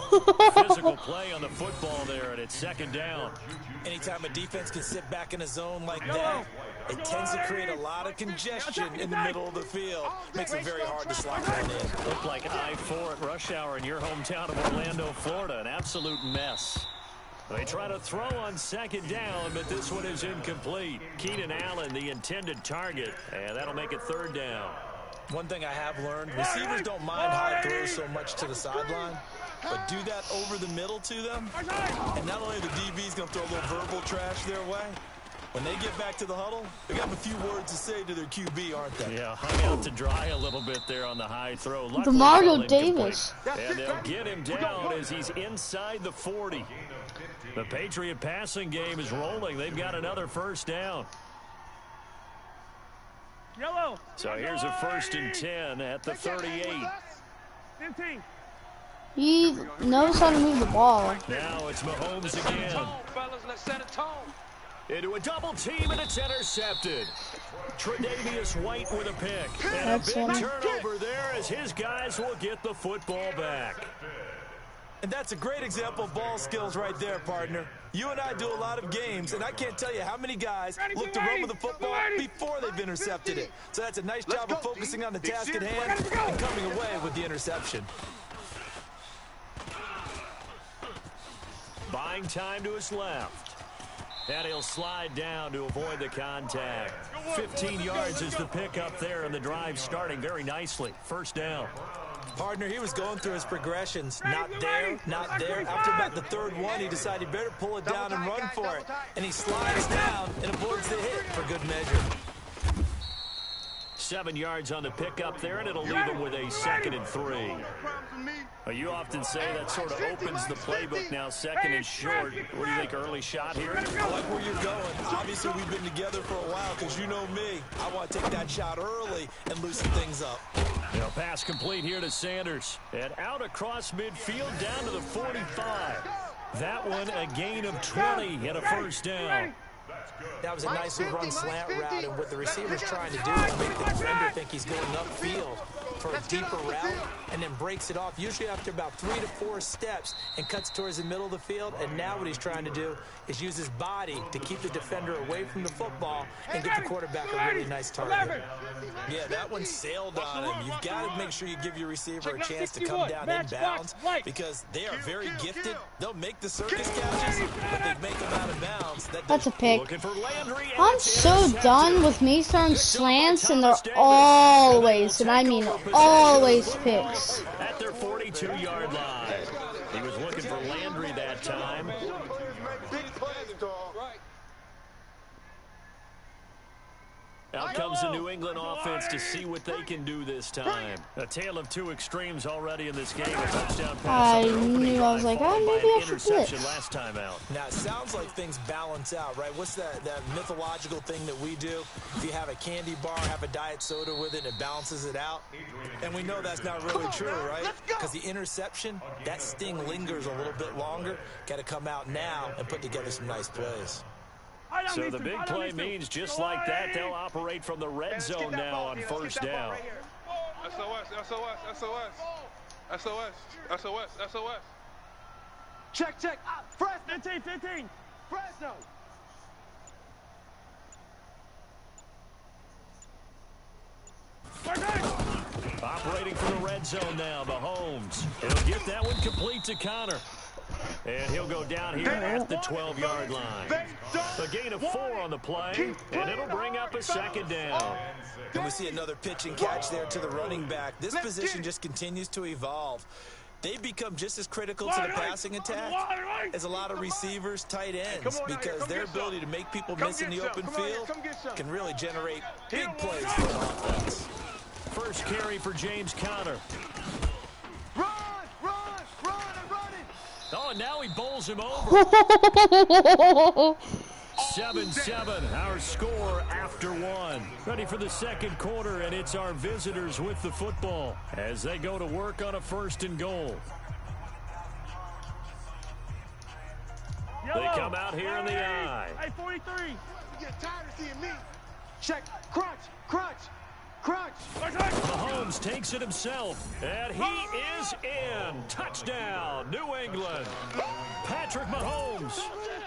Physical play on the football there, and it's 2nd down. Anytime a defense can sit back in a zone like that, it tends to create a lot of congestion in the middle of the field. Makes it very hard to slot one in. Looked like I-4 at rush hour in your hometown of Orlando, Florida. An absolute mess. They try to throw on 2nd down, but this one is incomplete. Keenan Allen, the intended target, and that'll make it 3rd down. One thing I have learned, receivers don't mind high throws so much to the sideline, but do that over the middle to them, and not only the DB's going to throw a little verbal trash their way, when they get back to the huddle, they got a few words to say to their QB, aren't they? Yeah, hung out to dry a little bit there on the high throw. The Mario Davis. And they'll get him down as he's inside the 40. The Patriot passing game is rolling. They've got another first down. Yellow. So here's a 1st and 10 at the 38. 15. He knows how to move the ball. Now it's Mahomes again. Into a double team, and it's intercepted. Tre'Davious White with a pick. And a big turnover there as his guys will get the football back. And that's a great example of ball skills right there, partner. You and I do a lot of games, and I can't tell you how many guys look to run with the football before they've intercepted it. So that's a nice job of focusing on the task at hand and coming away with the interception. Buying time to his left. And he'll slide down to avoid the contact. 15 yards is the pickup there, and the drive starting very nicely. First down. Partner, he was going through his progressions. Not there, not there. After about the third one, he decided he better pull it down and run for it. And he slides down and avoids the hit for good measure. 7 yards on the pickup there, and it'll leave him with a 2nd and 3. You often say that sort of opens the playbook now, 2nd and short. What do you think, early shot here? I like where you're going. Obviously, we've been together for a while because you know me. I want to take that shot early and loosen things up. Pass complete here to Sanders. And out across midfield down to the 45. That one a gain of 20 and a first down. That was a nicely run slant route, and what the receiver's trying to do is make the defender think he's going upfield for a deeper route and then breaks it off, usually after about 3 to 4 steps, and cuts towards the middle of the field. And now what he's trying to do is use his body to keep the defender away from the football and get the quarterback a really nice target. Yeah, that one sailed on him. You've got to make sure you give your receiver a chance to come down inbounds because they are very gifted. They'll make the circus catches, but they make them out of bounds. That's a pick. I'm so done with me throwing slants, and they're always, and I mean always, picks. At their 42-yard line. He was looking for Landry that time. Out comes the New England offense to see what they can do this time. A tale of two extremes already in this game. A touchdown pass. I knew. I was like, oh, maybe I should blitz. Last time out. Now, it sounds like things balance out, right? What's that mythological thing that we do? If you have a candy bar, have a diet soda with it, and it balances it out. And we know that's not really true, right? Because the interception, that sting lingers a little bit longer. Got to come out now and put together some nice plays. So the big play means just like that, they'll operate from the red zone now on first down. SOS, SOS, SOS. SOS, SOS, SOS. Check. Fresno. 15. Fresno. Operating from the red zone now, Mahomes. He'll get that one complete to Connor. And he'll go down here at the 12-yard line. A gain of 4 on the play, and it'll bring up a second down. And we see another pitch and catch there to the running back. This position just continues to evolve. They've become just as critical to the passing attack as a lot of receivers, tight ends, because their ability to make people miss in the open field can really generate big plays for an offense. First carry for James Conner. Oh, and now he bowls him over. 7-7, our score after 1. Ready for the second quarter, and it's our visitors with the football as they go to work on a 1st and goal. They come out here in the I. Hey, 43. You get tired of seeing me. Check. Crunch. Mahomes takes it himself, and he is in. Touchdown, New England. Patrick Mahomes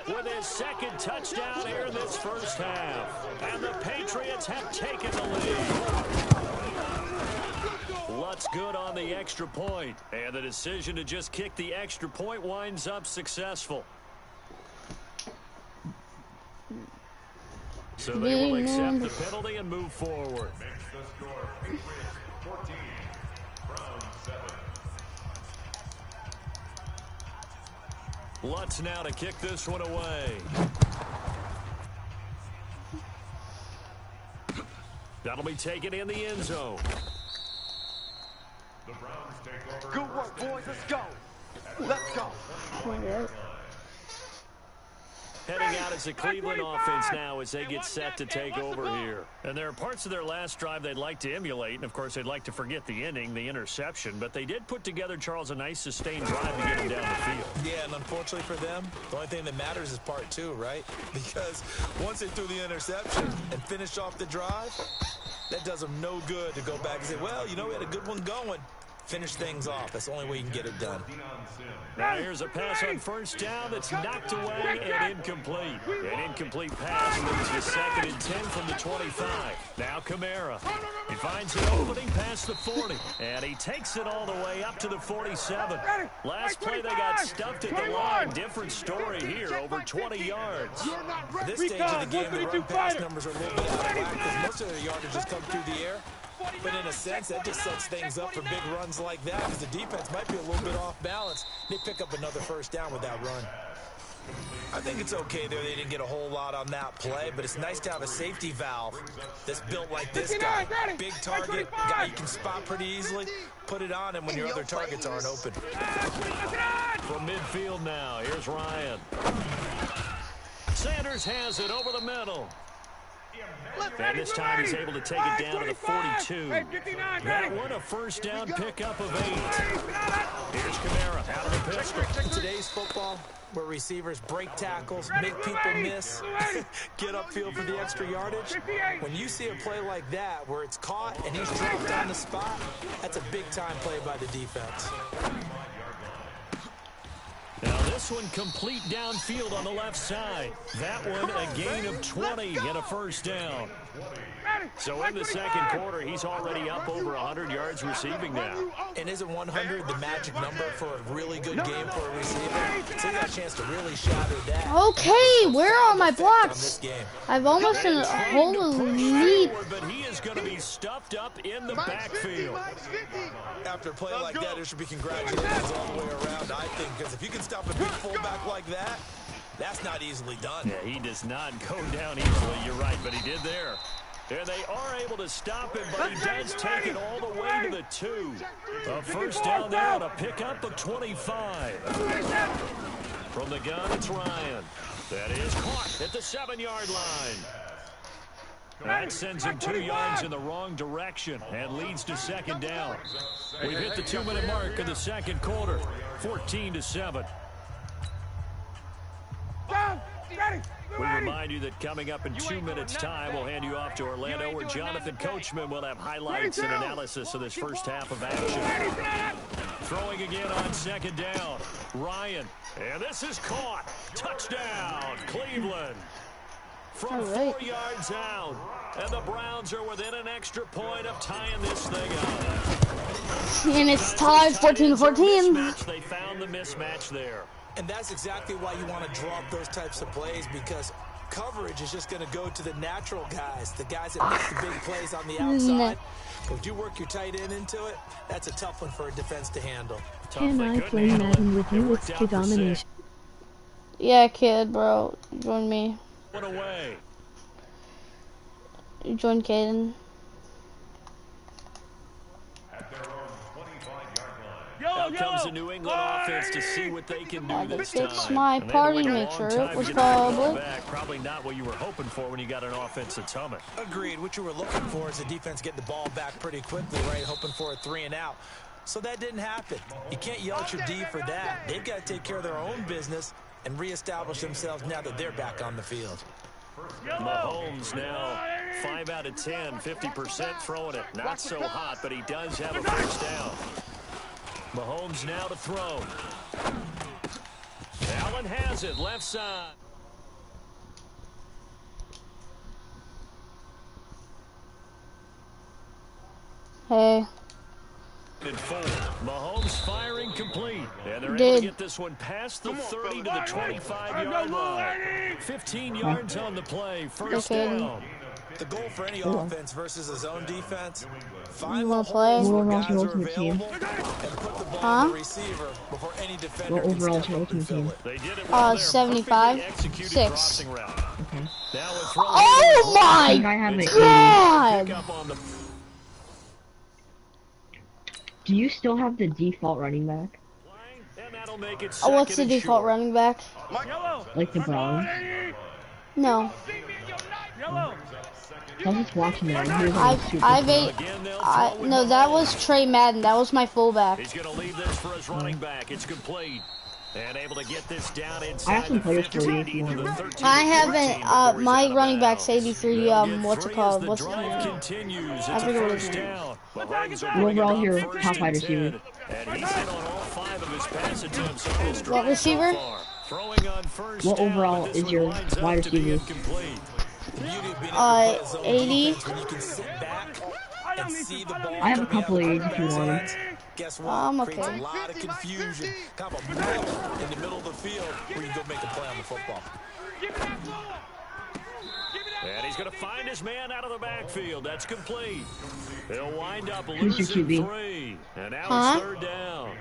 with his second touchdown here in this first half. And the Patriots have taken the lead. Lutz good on the extra point, and the decision to just kick the extra point winds up successful. So they will accept the penalty and move forward. Makes the score Patriots 14, Browns 7. Lutz now to kick this one away. That'll be taken in the end zone. The Browns take over. Good work, boys. Let's go. Let's go. Heading out as the Cleveland offense now as they get set to take over here. And there are parts of their last drive they'd like to emulate, and of course they'd like to forget the ending, the interception, but they did put together, Charles, a nice sustained drive to get them down the field. Yeah, and unfortunately for them, the only thing that matters is part 2, right? Because once they threw the interception and finished off the drive, that does them no good to go back and say, well, you know, we had a good one going. Finish things off. That's the only way you can get it done. Now here's a pass on first down that's knocked away and incomplete. An incomplete pass leads to 2nd and 10 from the 25. Now Kamara. He finds an opening past the 40, and he takes it all the way up to the 47. Last play they got stuffed at the line. Different story here, over 20 yards. At this stage of the game, the run-pass numbers are a little bit out of whack because most of their yardage has come through the air. But in a sense, that just sets things up for big runs like that because the defense might be a little bit off balance. They pick up another first down with that run. I think it's okay there. They didn't get a whole lot on that play, but it's nice to have a safety valve that's built like this guy. Big target, guy you can spot pretty easily. Put it on him when your other targets aren't open. From midfield now, here's Ryan. Sanders has it over the middle. And this time he's able to take it down to the 42. That one a first down pickup of 8. Here's Kamara out of the pistol. In today's football, where receivers break tackles, make people miss, get upfield for the extra yardage, when you see a play like that where it's caught and he's dropped on the spot, that's a big-time play by the defense. Now this one complete downfield on the left side. That one a gain of 20 and a first down. So in the second quarter, he's already up over 100 yards receiving now. And isn't 100 the magic number for a really good game for a receiver? So he got a chance to really shatter that. Okay, where are my blocks? I've almost a whole lead. But he is going to be stuffed up in the backfield. After a play like that, there should be congratulations all the way around, I think, because if you can stop a big fullback like that, that's not easily done. Yeah, he does not go down easily, you're right, but he did there. And they are able to stop him, but he does take it all the way to the 2. A first down there on a pickup of 25. From the gun, it's Ryan. That is caught at the 7-yard line. That sends him 2 yards in the wrong direction and leads to second down. We've hit the 2-minute mark of the second quarter, 14-7. We remind you that coming up in 2 minutes' time, we'll hand you off to Orlando, where Jonathan Coachman will have highlights and analysis of this first half of action. Throwing again on second down. Ryan. And this is caught. Touchdown, Cleveland. From 4 yards out. And the Browns are within an extra point of tying this thing up. And it's tied 14-14. They found the mismatch there. And that's exactly why you want to draw up those types of plays, because coverage is just going to go to the natural guys, the guys that make the big plays on the outside. But if you work your tight end into it, that's a tough one for a defense to handle. Can I play Madden with you? It's to domination. Yeah, kid, bro. Join me. One away. You join Caden. Out comes the New England offense to see what they can do this time. It's my party to make sure it was probably. Probably not what you were hoping for when you got an offense that's humming. Agreed. What you were looking for is the defense getting the ball back pretty quickly, right? Hoping for a 3 and out. So that didn't happen. You can't yell at your D for that. They've got to take care of their own business and reestablish themselves now that they're back on the field. Mahomes now 5 out of 10, 50% throwing it. Not so hot, but he does have a first down. Mahomes now to throw. Allen has it, left side. Hey. And 4. Mahomes firing complete. And they're able to get this one past the 30 to the 25-yard line. 15 yards on the play. First down. The goal for any offense versus a zone defense, find the the holes where guys are ultimate team? available and put the ball on the receiver before any defender can step up and fill it. They did it well there. 75, Perfectly executed 6. crossing route. Okay. Now it's rolling. Oh I think I have my an 80. god! Pick up on the Do you still have the default running back? and that'll make it Oh, what's the second and default short. running back? Like the Browns? No. I was just watching that. He was on Super I've Bowl. no, that was Trey Madden. That was my fullback. He's going to leave this for his running back. It's complete. And able to get this down inside. I have some players for you if 15 you to want the them. 13 I to haven't. 14 before he's My out of running back's bounds. 83. What's it called? What's his name? Continues. It's I forget what his first name down. Mahomes Well, bring it we're all up here, first top and wide 10. receiver. And he's hit on all 5 of his pass attempts on this drive What receiver? so far. Throwing on first What down, overall but this is your one lines up wide to be receiver? incomplete. The beauty of being able to play a zone 80. defense when you can sit back and see the ball I have a coming couple out of the these if you quarterback's want them. hands. Guess what? I'm Creates okay. a lot of confusion. Kind of a middle in the middle of the field where you go make a play on the football. And he's going to find his man out of the backfield. That's complete. He'll wind up Who's your losing QB? 3. And now Huh? it's third down.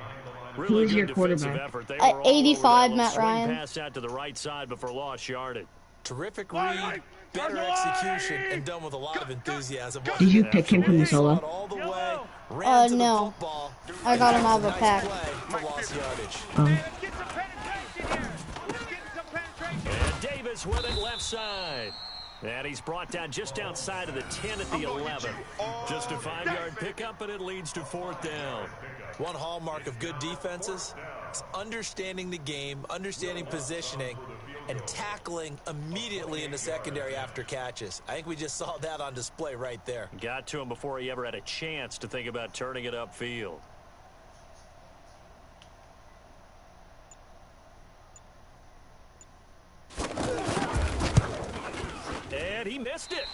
Who Really is your good defensive quarterback? effort. They were all over 85, that. Matt Swing Ryan. pass out to the right side before lost yardage. Terrific read, better execution, and done with a lot of enthusiasm. Did you pick him from the solo? All the way, ran to the No. football, I got him out of a nice pack. play for lost yardage. And Davis with it left side. And he's brought down just outside of the 10 at the 11. Just a 5-yard pickup, and it leads to fourth down. One hallmark of good defenses is understanding the game, understanding positioning, and tackling immediately in the secondary after catches. I think we just saw that on display right there. Got to him before he ever had a chance to think about turning it upfield. And he missed it.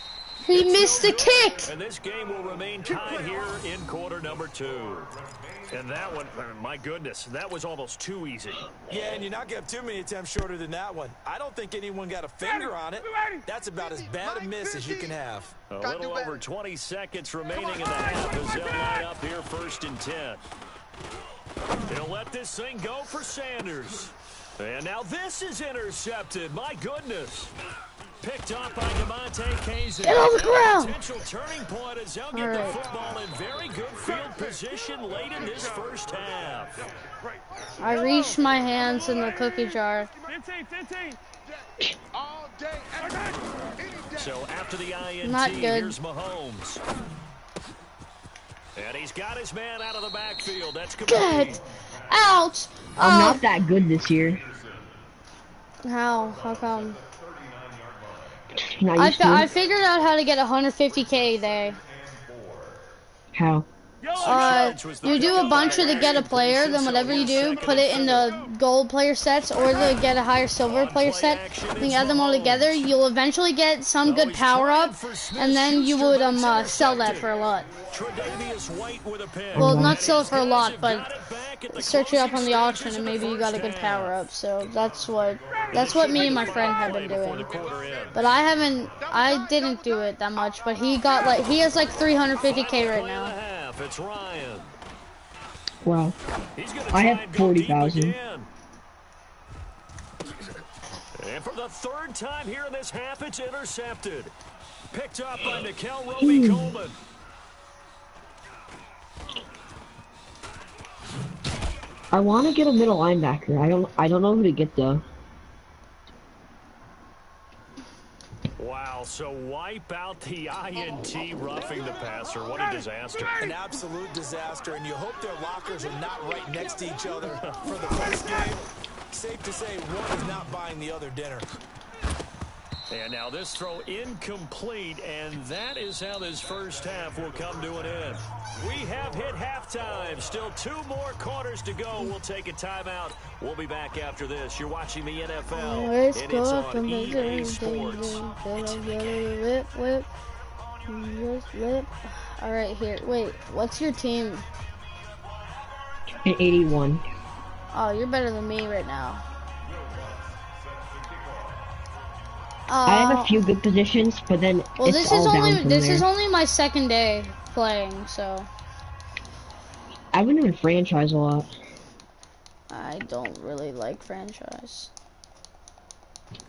He missed the kick. And this game will remain tied here in quarter number 2. And that one, my goodness, that was almost too easy. Yeah, and you're not going to have too many attempts shorter than that one. I don't think anyone got a finger on it. That's about as bad a miss as you can have. A little over 20 seconds remaining in the half as they'll line up here first and 10. He'll let this thing go for Sanders. And now this is intercepted. My goodness. Picked up by DeMonte Casey. Get on the ground. Potential turning point as they'll get the football in very good field position late in this first half. I reached my hands in the cookie jar. 15. All day, every day, any day. So after the INT, Not good. here's Mahomes. And he's got his man out of the backfield. That's complete. Get out. I'm not that good this year. How? How come? Not I used to. I figured out how to get 150K there. How? You do a bunch of the get a player, then whatever you do, put it in the gold player sets or the get a higher silver player set. Then you add them all together, you'll eventually get some good power up, and then you would sell that for a lot. Well, not sell it for a lot, but search it up on the auction and maybe you got a good power up. So that's what me and my friend have been doing. But I didn't do it that much, but he has like 350K right now. It's Ryan. Wow. I have 40,000. And for the third time here in this half, it's intercepted. Picked up by Nikel Roby-Coleman. I want to get a middle linebacker. I don't know who to get though. Wow, so wipe out the INT roughing the passer. What a disaster. An absolute disaster, and you hope their lockers are not right next to each other for the first game. Safe to say one is not buying the other dinner. And now this throw incomplete, and that is how this first half will come to an end. We have hit halftime. Still 2 more quarters to go. We'll take a timeout. We'll be back after this. You're watching the NFL, and it's on EA Sports. All right, here. Wait, what's your team? An 81. Oh, you're better than me right now. I have a few good positions, but then well, it's all down from this there. is only my second day playing, so I've been doing franchise a lot. I don't really like franchise.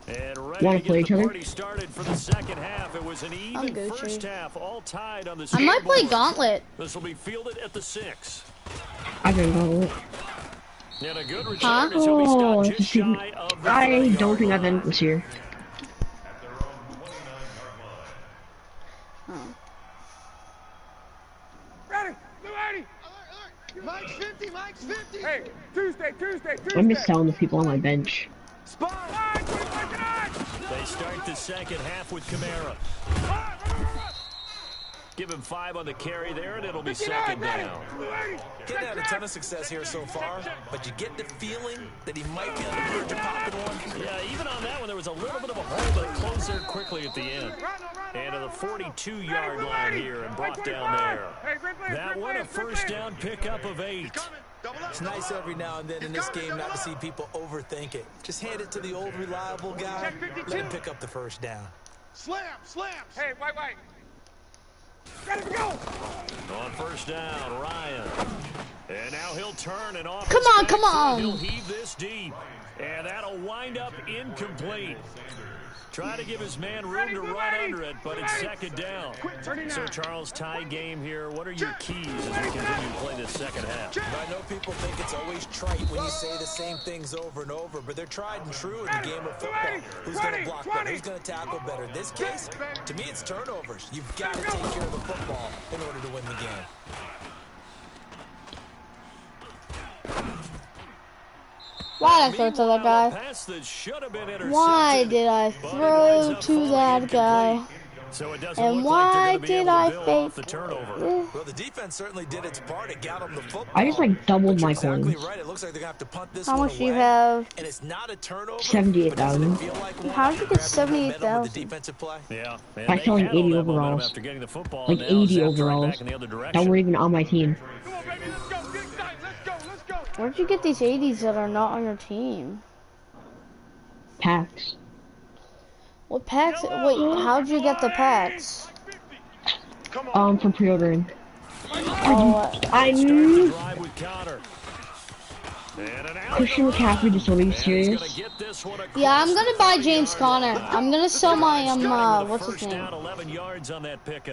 And ready to get the party started for the second half. It was an even first half, all tied on the scoreboard. I might play Gauntlet. This will be fielded at the 6. I can Gauntlet. And a good return. Huh? Oh, I don't think I've done this year. Ready, ready. Mike's 50, Mike's 50. Hey, Tuesday. I'm just telling the people on my bench. They start the second half with Kamara. Give him 5 on the carry there, and it'll be second down. Getting had a ton of success here so far, but you get the feeling that he might be on the verge of popping one. Yeah, even on that one, there was a little bit of a hole, but it closed there quickly at the end. And to the 42-yard line here and brought down there. That one a first down pickup of 8. It's nice every now and then in this game not to see people overthink it. Just hand it to the old reliable guy, let him pick up the first down. Slams. Hey, white. Ready to go. On first down, Ryan. And now he'll turn and off. Come on. He'll heave this deep. And that'll wind up incomplete. Try to give his man room to run under it, but it's second down. So, Charles, tie game here. What are your keys as we continue to play this second half? I know people think it's always trite when you say the same things over and over, but they're tried and true in the game of football. Who's going to block better? Who's going to tackle better? In this case, to me, it's turnovers. You've got to take care of the football in order to win the game. Why did I throw to that guy? Why did I throw to that guy? And why did I fake the turnover? Well, the defense certainly did its part. It got them the football. I just like doubled my coins. Right. It looks like they're gonna have to punt this How one much do you away. have? And it's not a turnover. 78,000. How did you get 78,000? Yeah. By selling 80 overalls. Like 80 overalls. That were even on my team. Where'd you get these 80s that are not on your team? Packs. What packs? Wait, how'd you get the packs? From pre-ordering. Christian McCaffrey just, are you serious? Yeah, I'm gonna buy James Conner. I'm gonna sell my, what's his name? I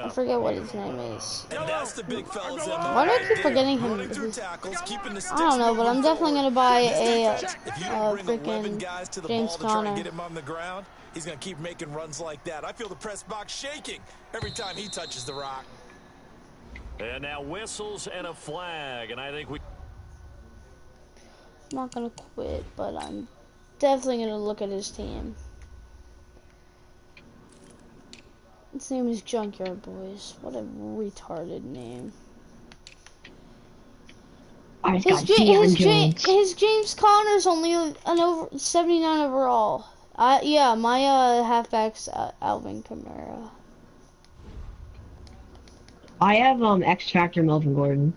forget what his name is. Why do I keep forgetting him? I don't know, but I'm definitely gonna buy a freaking James Conner. He's going to keep making runs like that. I feel the press box shaking every time he touches the rock. And now whistles and a flag, and I think we... I'm not going to quit, but I'm definitely going to look at his team. His name is Junkyard Boys. What a retarded name. His James Conner's only an over 79 overall. Yeah, my halfback's Alvin Kamara. I have X Factor Melvin Gordon.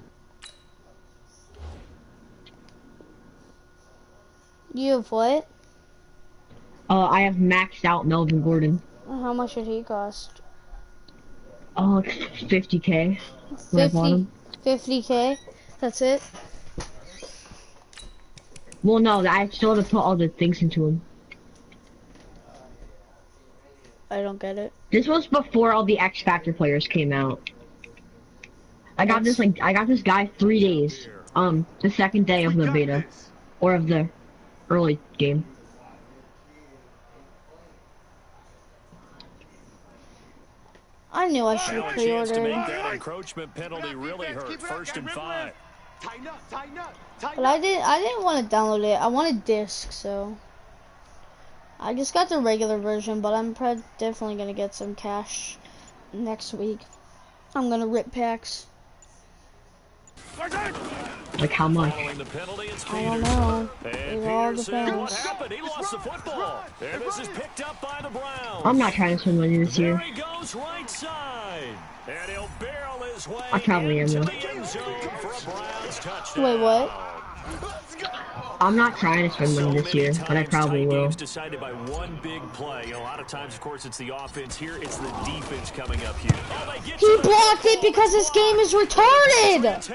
You have what? I have maxed out Melvin Gordon. How much did he cost? 50K. 50K? That's it? Well, no, I still have to put all the things into him. I don't get it. This was before all the X Factor players came out. I got this guy 3 days. The second day of the beta, or of the early game. I knew I should have pre-ordered. That encroachment penalty really hurt. 1st and 5. But I didn't want to download it. I wanted disc, so. I just got the regular version, but I'm definitely gonna get some cash next week. I'm gonna rip packs. Like how much? I don't know. It all depends. What happened? He lost the football. And this is picked up by the Browns. I'm not trying to spend money this year. There he goes right side. And he'll barrel his way I probably am into though. the end zone for a Browns touchdown. Wait, what? I'm not trying to spend money this year, but I probably will. Games decided by one big play. A lot of times, of course, it's the offense. Here, it's the defense coming up huge. He blocked it because his game is retarded.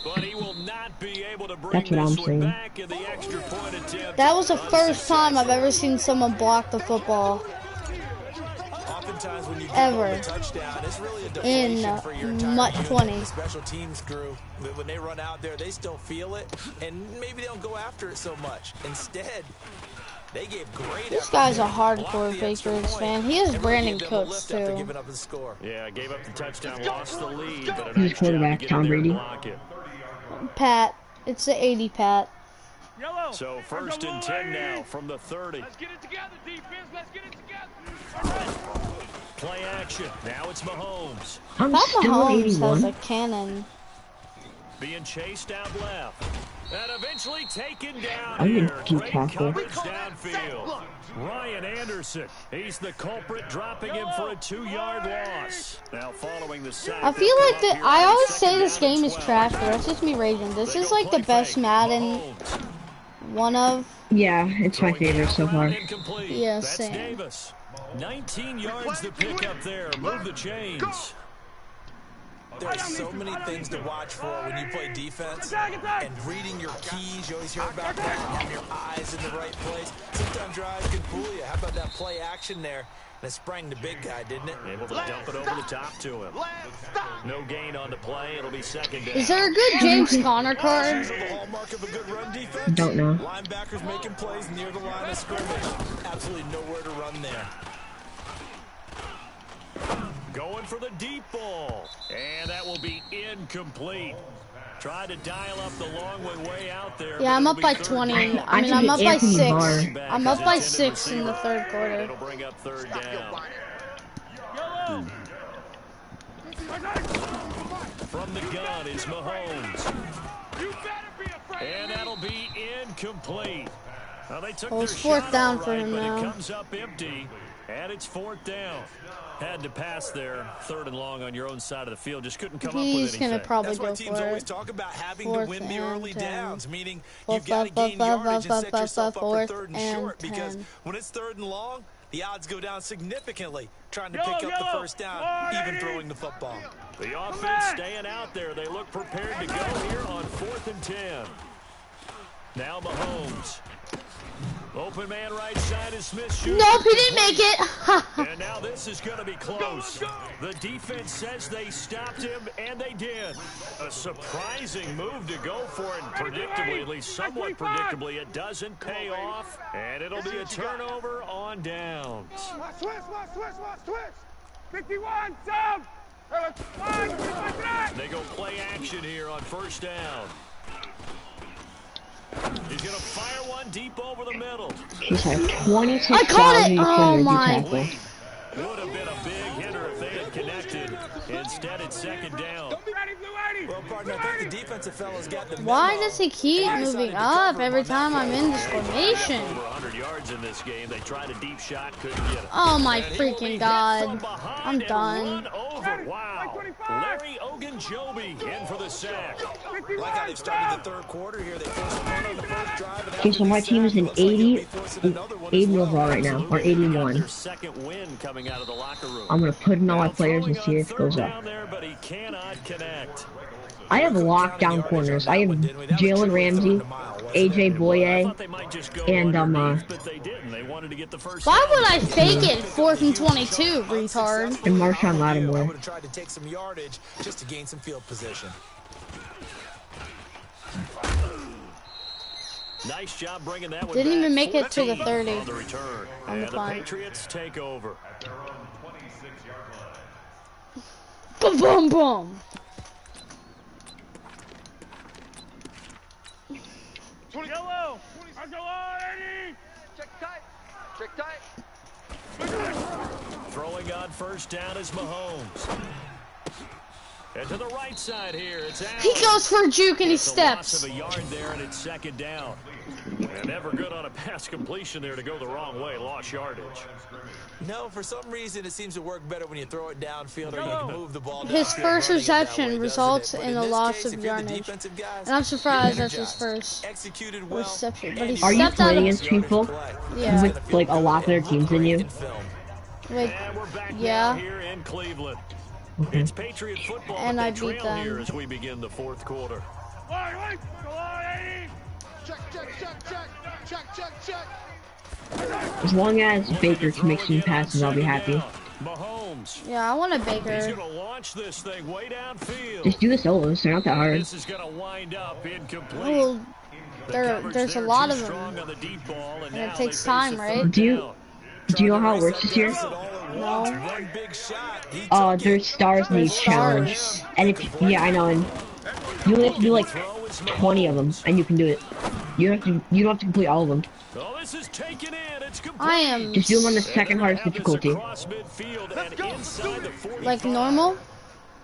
But he will not be able to bring That's what I'm saying. back in the extra point attempt. That was the first time I've ever seen someone block the football. Oftentimes when you give Ever. up a touchdown, it's really a In deflation for your entire MUT unit. 20. The special teams crew, when they run out there, they still feel it, and maybe they don't go after it so much. Instead, they gave great. This guy's a hardcore Patriots fan. He is Brandon Cooks too. Yeah, gave up the touchdown, lost the lead, but a Who's nice quarterback? job to get Tom in there and Brady? block it. Pat, it's the 80 Pat. Yellow. So first and 10 now from the 30. Let's get it together, defense. Let's get it together. Play action. Now it's Mahomes. I'm Pat still Mahomes has 81. a cannon. Being chased out left. And eventually taken down I'm here. gonna keep Great tackle. coverage downfield. Ryan Anderson. He's the culprit, dropping him for a 2-yard loss. Now following the sack. I feel like that. I always say this game is trash, but that's just me raging. This is like the best Madden. One of. Yeah, it's my favorite so far. Yeah, That's same. Davis. 19 yards to pick up there. Move the chains. There's so many things to watch for when you play defense, and reading your keys. You always hear about that, having your eyes in the right place. Sometimes your eyes can fool you. How about that play action there? And it sprang the big guy, didn't it? Able to dump it over the top to him. No gain on the play. It'll be second down. Is there a good James Conner card? The hallmark of a good run defense. Don't know. Linebackers making plays near the line of scrimmage. Absolutely nowhere to run there. Going for the deep ball. And that will be incomplete. Try to dial up the long way out there. Yeah, I'm up by 20. I mean, I'm up by 6. I'm up by 6 in the third quarter. It'll bring up third down. Yellow. From the gun is Mahomes. You better be afraid. And that'll be incomplete. Now they took Well, it's their fourth shot down all for right, him but now. it comes up empty, and it's fourth down. Had to pass there, third and long on your own side of the field. Just couldn't come up with He's anything. gonna probably That's why go teams for always it. talk about having Fourth to win the and early 10. downs, meaning Fourth, you've got to gain yardage and set yourself up for fourth third and and short, because 10. when it's third and long, the odds go down significantly trying to Yellow, pick up the yellow. first down, even throwing the football. The offense staying out there. They look prepared to go here on 4th and 10. Now Mahomes. Open man right side is Smith shooting. Nope, he didn't make it. And now this is going to be close. The defense says they stopped him, and they did. A surprising move to go for it. Predictably, at least somewhat predictably, it doesn't pay off, and it'll be a turnover on downs. Switch, switch, switch. 51, sub. They go play action here on first down. He's going to fire one deep over the middle. She's had 26 I caught it! thousand Oh for my. tackle. Would have been a big hitter if they had connected. Instead, it's second down. Well, partner, I think the defensive fellas got the memo. Why does he keep moving up every time I'm in this formation? Over 100 yards in this game. They tried a deep shot, couldn't get it. Oh my And he will be freaking hit god. from behind I'm and done. run over. Wow. Larry Ogunjobi in for the sack. Like how they've started the third quarter here. They forced a punt on the first drive. and Okay, so my team is an looks like they'll be 80, forcing another one as 80 well. overall right now, or Absolutely. They got 81. their second win coming out of the locker room. I'm gonna put in all my Now players and throwing see on if it goes third up. down there, but he cannot connect. I have lockdown corners. I have Jalen Ramsey, AJ I Boye, thought they might just go and underneath, but they didn't. They wanted to get the first Why down. would I fake it 4th and 22, retard? and Marshawn I Lattimore. would have tried to take some yardage just to gain some field position. Nice job bringing that one Didn't back. even make it to the 14 30. on the return. On the And the punt. Patriots take over. At their own 26-yard line. Boom, boom, boom. Yellow. Go on, Eddie. Check tight. Check tight. Throwing on first down is Mahomes. And to the right side here, it's out. He goes for a juke and he It's a loss steps. of a yard there, and it's second down. And never good on a pass completion there to go the wrong way. Lost yardage. No, for some reason it seems to work better when you throw it downfield or you can move the ball. His first reception results in a loss case, of if you're the yardage. defensive guys, And I'm surprised you're that's his first executed well. reception. But he Are you stepped out playing of against people Yeah. with like a lot better teams than you? like, And we're back yeah. now here in Cleveland. It's Patriot football, And but I they beat trail them. here as we begin the fourth quarter. Go on, Eddie. Check. As long as Baker can make some passes, I'll be happy. Mahomes. Yeah, I want a He's Baker. going to launch this thing way downfield. Just do the solos, they're not that hard. This is going to wind up incomplete. Well, there's a lot of them. On the deep ball, and it now takes they face time, a right? third Do you- down. Do you know how it works this year? No. There's stars in each challenge. Stars. And if, yeah, I know, and you only have to do like 20 of them, and you can do it. You don't have to complete all of them. Oh, this is taken in. It's complete. I am Just do them on the second hardest difficulty. Across midfield and inside the 45. like normal.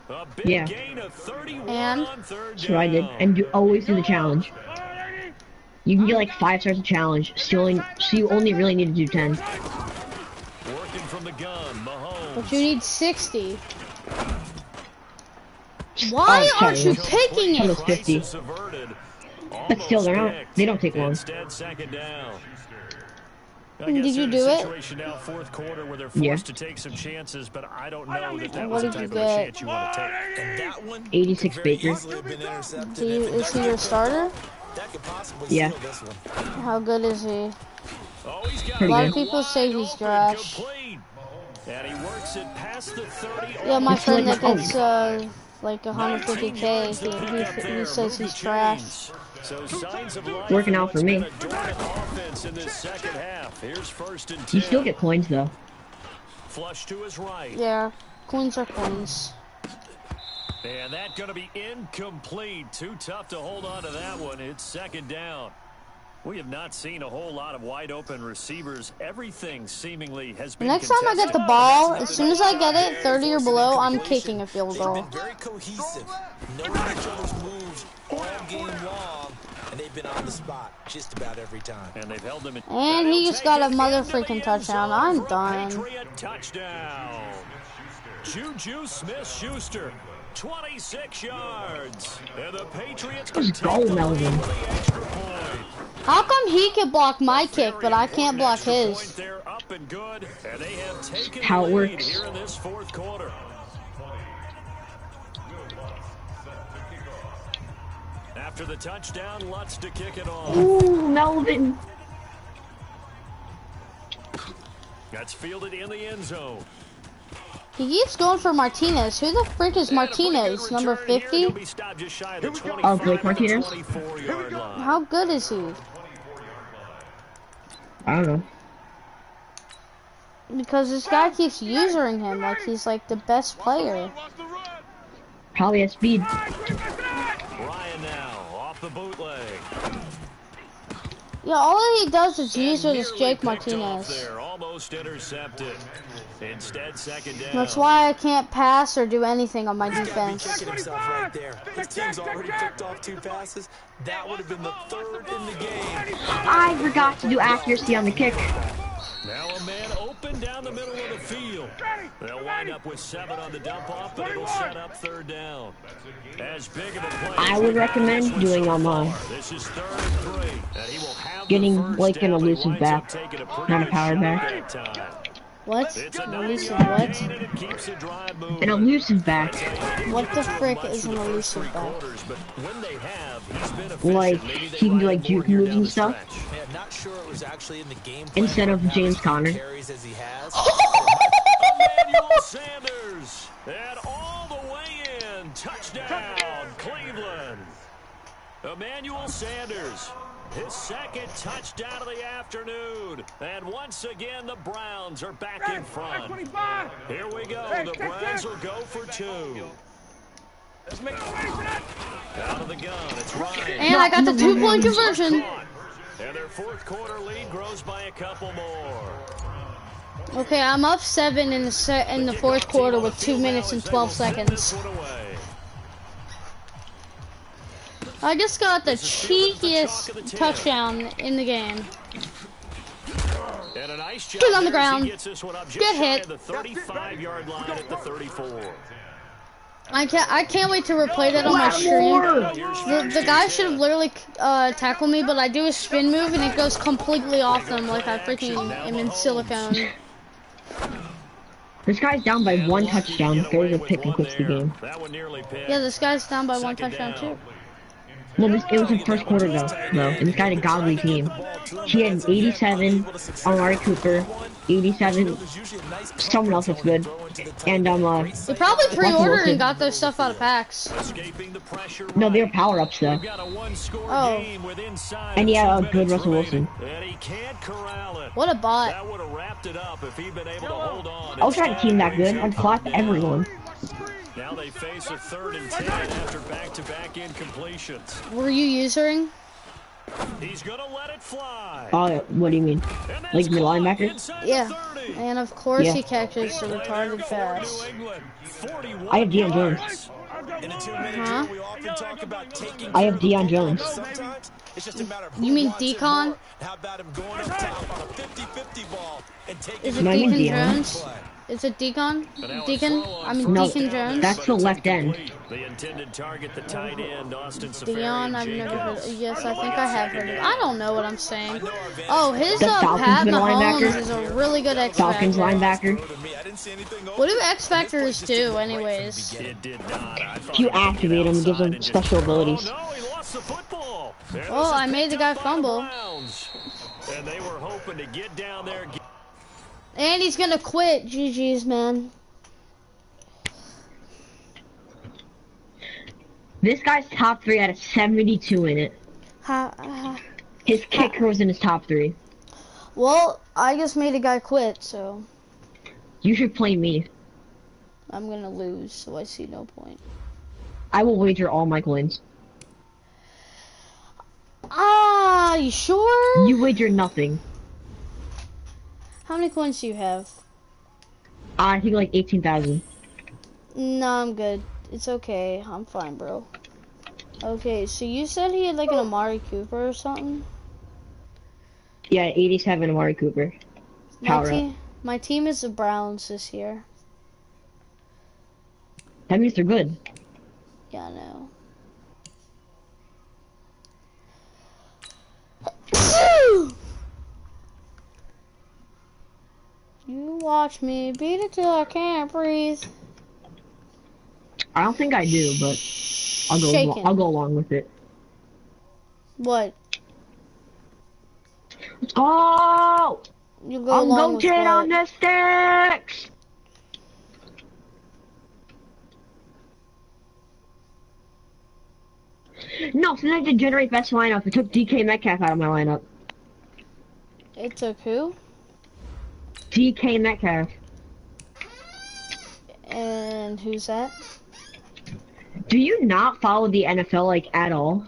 A big Yeah. gain of 31 And on third That's what I did. down. And you always do the challenge. You can get like 5 stars of challenge, so you only really need to do 10. Working from the gun, Mahomes. But you need 60. Why Oh, aren't you sorry. taking it? Almost 50. Crisis averted. But still, they don't take long. Instead, second down. I Did guess you in a do it? situation now, fourth quarter, where they're forced Yeah. to take some chances, but I don't know that And was what the did type you of a get? chance you want to take. And that one 86 could very Baker. easily have been intercepted. Is he your starter? That could possibly Yeah. seal this one. How good is he? Oh, he's got Pretty A lot good. of people say he's open, trash. complete. And he works it past the 30. Yeah, my It's friend like- that gets like 150K, he says he's trash. So signs of life Working out for me. in a dormant offense in this second half. Here's first and 10. You still get coins though. Flush to his right. Yeah, coins are coins. And that going to be incomplete. Too tough to hold on to that one. It's second down. We have not seen a whole lot of wide open receivers. Everything seemingly has been Next time I get the contested. ball, as soon as I get it, 30 or below, I'm kicking a field They've goal. been very cohesive, knowing each other's moves all game long, and they've been on the spot just about every time. And they've held them in. And he just got a mother freaking Into the end touchdown. zone I'm for a done. Patriot touchdown. Juju Smith-Schuster, 26 yards. And the Patriots can Let's take go, the lead Melvin. with the extra point. How come he can block my kick, but I can't block Extra point his? there, up and good, and they have taken How the it lead works. here in this fourth quarter. After the touchdown, Lutz to kick it off. Ooh, Melvin. That's fielded in the end zone. He keeps going for Martinez. Who the frick is Martinez? Number 50? Oh, Blake Martinez? How good is he? I don't know. Because this guy keeps using him like he's like the best player. Probably has speed. Ryan now off the bootleg. Yeah, all he does is use And this nearly Jake picked off Martinez. there, almost intercepted. Instead, second down. That's why I can't pass or do anything on my He's gotta be defense. kicking himself right there. His team's already picked off 2 passes. That would have been the 3rd in the game. I forgot to do accuracy on the kick. Now a man open down the middle of the field. They'll wind up with 7 on the dump off, but it'll set up third down. As big of a play I as would we've had recommend this one doing so on far. This is 3rd and 3, and he will have Getting, the first like, an down. He elusive winds back, up taking a pretty not a good power shot back. that time. What? It's a Elusive 9-yard what? gain, and it keeps the drive moving. An elusive back. What the frick is an elusive back? Quarters, but when they have, he's been efficient. Like, Maybe they he can do, ride like, more juke here moves down and the stuff. stretch. Man, not sure it was actually in the game plan. Instead of to have James as few Conner. carries as he has. Emmanuel Sanders, and all the way in, touchdown, Cleveland. Emmanuel Sanders, his 2nd touchdown of the afternoon, and once again the Browns are back in front. Here we go, the Browns will go for 2. Out of the gun, it's Ryan. And I got the 2-point conversion. And their 4th quarter lead grows by a couple more. Okay, I'm up 7 in the 4th quarter with 2 minutes and 12 seconds. I just got the cheekiest touchdown in the game. And a nice job Get on the there as ground. he gets this one up just Get shy hit. of the 35-yard line at the 34. I can't wait to replay that on my stream. The guy should have literally tackled me, but I do a spin move and it goes completely off them like I freaking am in silicone. This guy's down by one touchdown. There's a pick and quits the game. Yeah, this guy's down by one touchdown too. Well, it was the first quarter though, and this guy had a godly team. He had 87 on Amari Cooper, 87, someone else that's good, and They probably pre-ordered and got those stuff out of packs. No, they were power-ups though. Oh. And he had a good Russell Wilson. What a bot. I was trying to team that good. I'd clap everyone. Now they face a 3rd and 10 after back-to-back incompletions. Were you using? He's gonna let it fly. What do you mean? Like your linebacker? Yeah. And of course he catches the retarded pass. I have Deion Jones. Huh? I have Deion Jones. You mean Decon? Is it No, I mean Deacon Deion. Jones? Is it Deacon? No, Deacon Jones? that's the left end. The intended target, the tight end, Austin Dion, I've never heard. Yes, I think I have heard it. I don't know what I'm saying. Oh, his The Falcons Pat middle Mahomes linebacker? is a really good X Falcons Factor. linebacker. What do X Factors do, anyways? It did not. If you activate him, it gives him special abilities. Oh, no, he lost the football. Oh, I made the guy fumble. And they were hoping to get down there. And he's gonna quit. GG's, man. This guy's top 3 had a 72 in it. His kicker was in his top 3. Well, I just made a guy quit, so You should play me. I'm gonna lose, so I see no point. I will wager all my coins. Ah, you sure? You wager nothing. How many coins do you have? I think like 18,000. No, I'm good. It's okay. I'm fine, bro. Okay, so you said he had like an Amari Cooper or something? Yeah, 87 Amari Cooper. Power up. My team is the Browns this year. That means they're good. Yeah, I know. You watch me beat it till I can't breathe. I don't think I do, but I'll go along with it. What? Let's go! You go I'm along with going what? on the sticks! No, since I did generate best lineup, it took DK Metcalf out of my lineup. It took who? DK Metcalf. And who's that? Do you not follow the NFL like at all?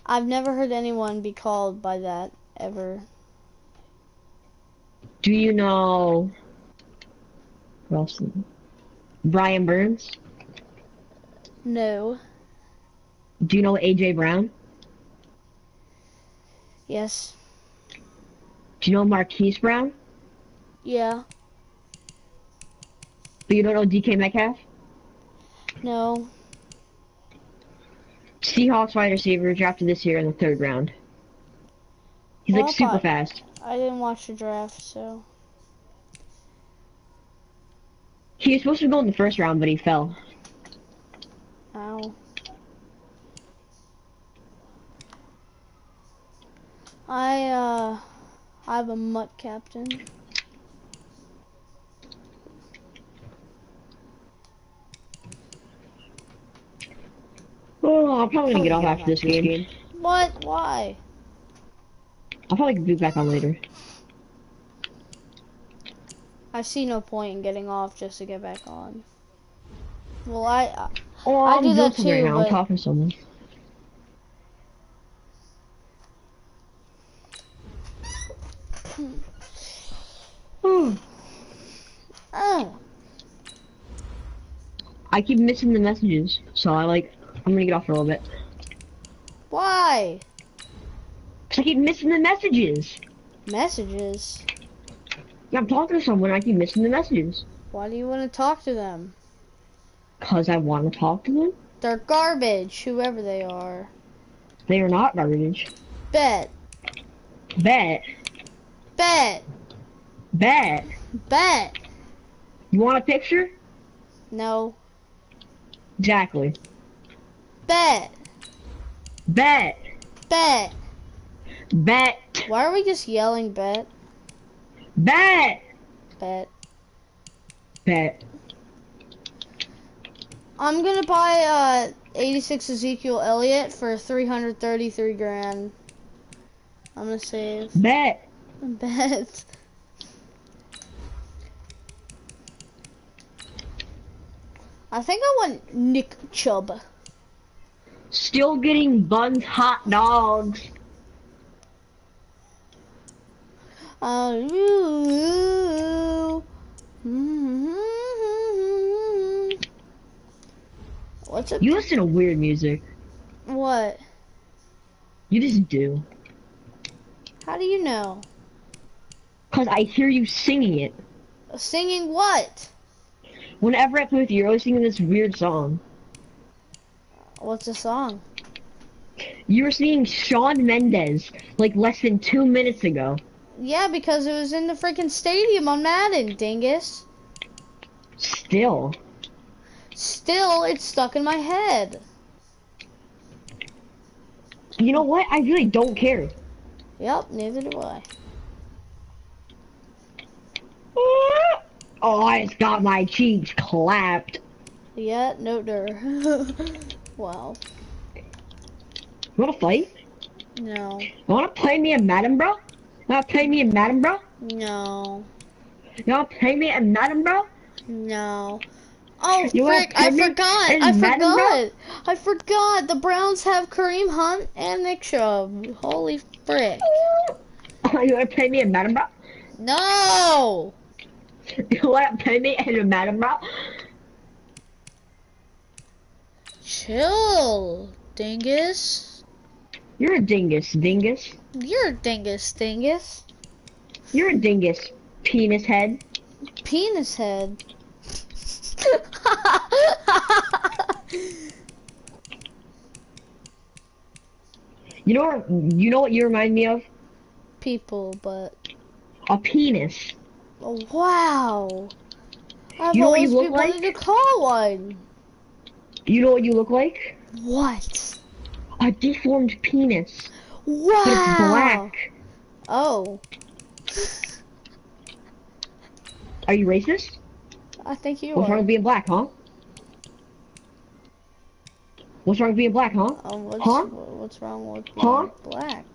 I've never heard anyone be called by that ever. Do you know who else? Brian Burns? No. Do you know AJ Brown? Yes. Do you know Marquise Brown? Yeah. But you don't know DK Metcalf? No. Seahawks wide receiver drafted this year in the 3rd round. He's like super fast. I didn't watch the draft, so. He was supposed to go in the 1st round, but he fell. Ow. I have a mutt captain. Oh, I'm probably gonna get off after this game. What? Why? I'll probably be back on later. I see no point in getting off just to get back on. Well, I I'm do that doing too, right now. I'm but talking to someone. oh, I keep missing the messages, so I'm gonna get off for a little bit. Why? Cause I keep missing the messages. Messages? Yeah, I'm talking to someone, I keep missing the messages. Why do you want to talk to them? Cause I want to talk to them. They're garbage, whoever they are. They are not garbage. Bet. Bet. Bet. Bet. Bet. You want a picture? No. Exactly. Bet. Bet. Bet. Bet. Why are we just yelling bet? Bet. Bet. Bet. I'm gonna buy 86 Ezekiel Elliott for 333 grand. I'm gonna save. Bet. Bet. I think I want Nick Chubb. Still getting buns, hot dogs. What's up? You listen to weird music. What? You just do. How do you know? Cause I hear you singing it. Singing what? Whenever I play with you, you're always singing this weird song. What's the song? You were singing Shawn Mendes like less than 2 minutes ago. Yeah, because it was in the freaking stadium on Madden, dingus. Still. Still, it's stuck in my head. You know what? I really don't care. Yep, neither do I. Oh, I just got my cheeks clapped. Yeah, no der. Wow. You wanna fight? No. You wanna play me in Madden, bro? You wanna play me in Madden, bro? No. You wanna play me in Madden, bro? No. Oh, You wanna frick, play I me forgot. in I Madden, bro? forgot. I forgot. The Browns have Kareem Hunt and Nick Chubb. Holy frick. You wanna play me in Madden, bro? No! You wanna play me in Madden, bro? Chill, dingus. You're a dingus, dingus. You're a dingus, dingus. You're a dingus, penis head. Penis head. You know what you remind me of? People, but... A penis. Oh, wow. I've You know what you always look been like? wanting to call one. You know what you look like? What? A deformed penis. Wow. But it's black. Oh. Are you racist? I think you What's wrong are. with being black, huh? What's wrong with being black, huh? What's wrong with being Huh? black?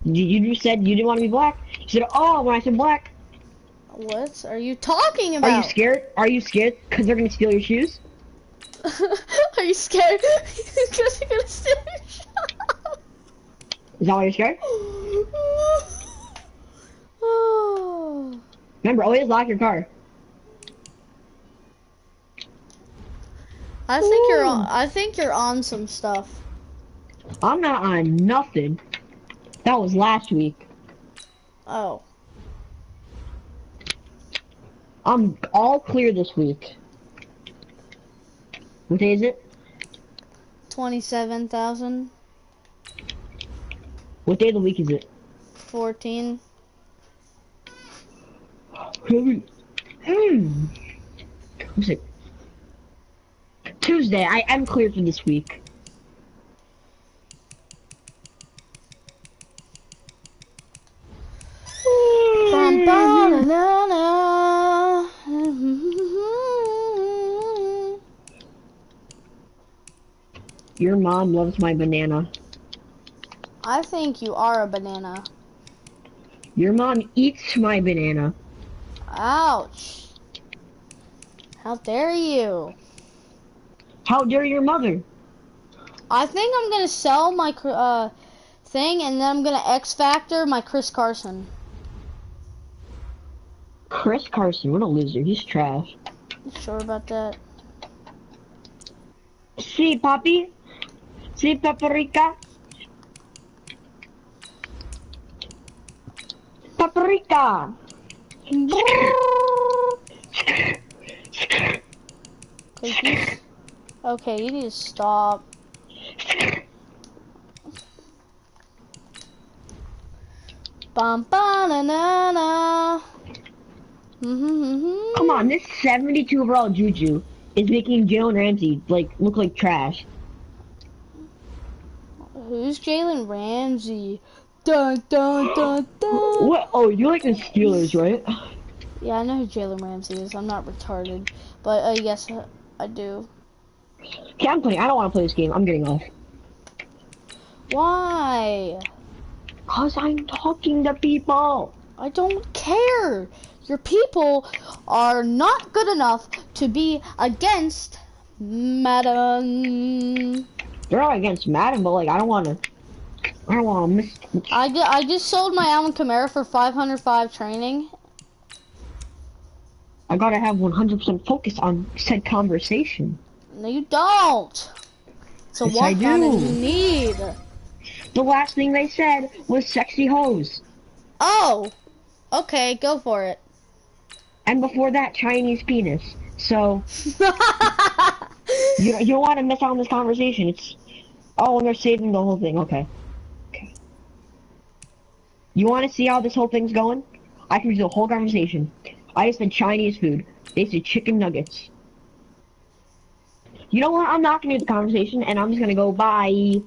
You just said you didn't want to be black. You said, oh, when I said black. What are you talking Are about? you scared? Are you scared because they're going to steal your shoes? Are you scared? Because you're gonna steal your shop. Is that why you're scared? Oh. Remember, always lock your car. I think you're on some stuff. I'm not on nothing. That was last week. Oh. I'm all clear this week. What day is it? 27,000. What day of the week is it? 14. What's it? Tuesday. I'm clear for this week. Your mom loves my banana. I think you are a banana. Your mom eats my banana. Ouch. How dare you? How dare your mother? I think I'm gonna sell my thing, and then I'm gonna X Factor my Chris Carson. Chris Carson, what a loser. He's trash. You sure about that? See, Poppy? See paprika? Paprika! Okay, you need to stop. Bum ba na na na. Come on, this 72 overall Juju is making Jalen Ramsey look like trash. Who's Jalen Ramsey? Dun dun dun dun. What? Oh, you like the Steelers, right? Yeah, I know who Jalen Ramsey is. I'm not retarded, but yes, I do. Okay, I'm playing. I don't want to play this game. I'm getting off. Why? Cause I'm talking to people. I don't care. Your people are not good enough to be against Madden. They're not against Madden, but I don't want to. I don't want to miss. I just sold my Alvin Kamara for 505 training. I gotta have 100% focus on said conversation. No, you don't. So Yes, what I kind do. you need? The last thing they said was sexy hoes. Oh, okay, go for it. And before that, Chinese penis. So, you don't want to miss out on this conversation. It's, oh, and they're saving the whole thing. Okay. Okay. You want to see how this whole thing's going? I can do the whole conversation. I just said Chinese food. They said chicken nuggets. You know what? I'm not gonna do the conversation, and I'm just gonna go bye.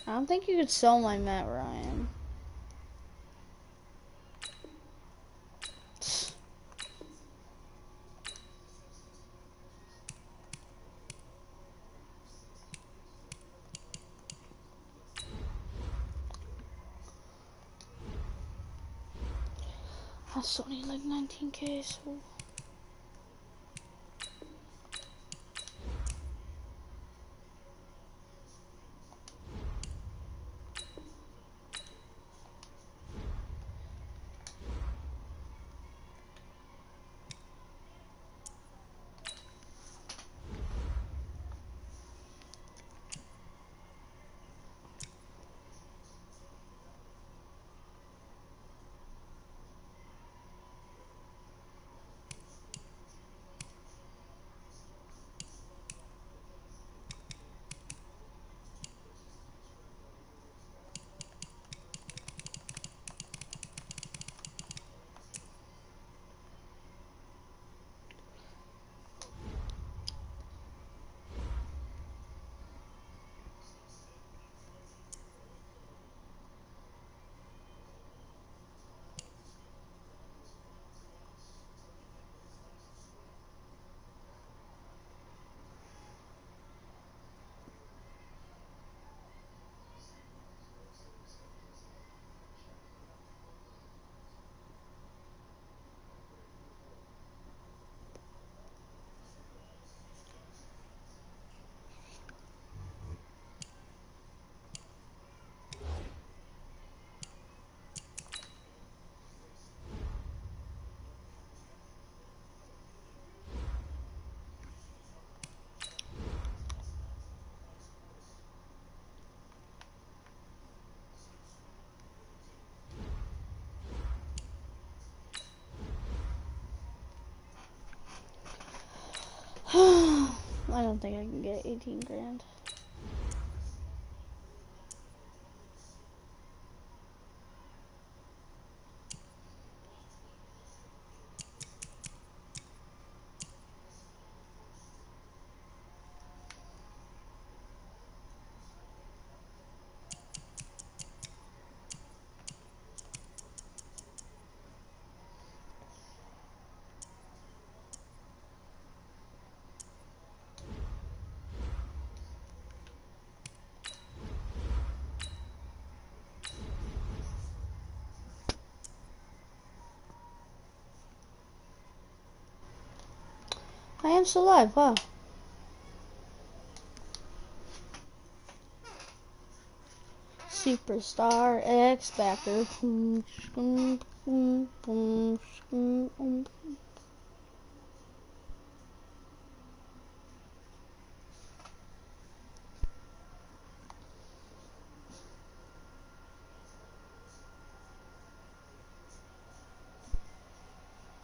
I don't think you could sell my Matt Ryan. I still need like 19K, so... I don't think I can get 18 grand. I am still alive, wow. Superstar X Factor.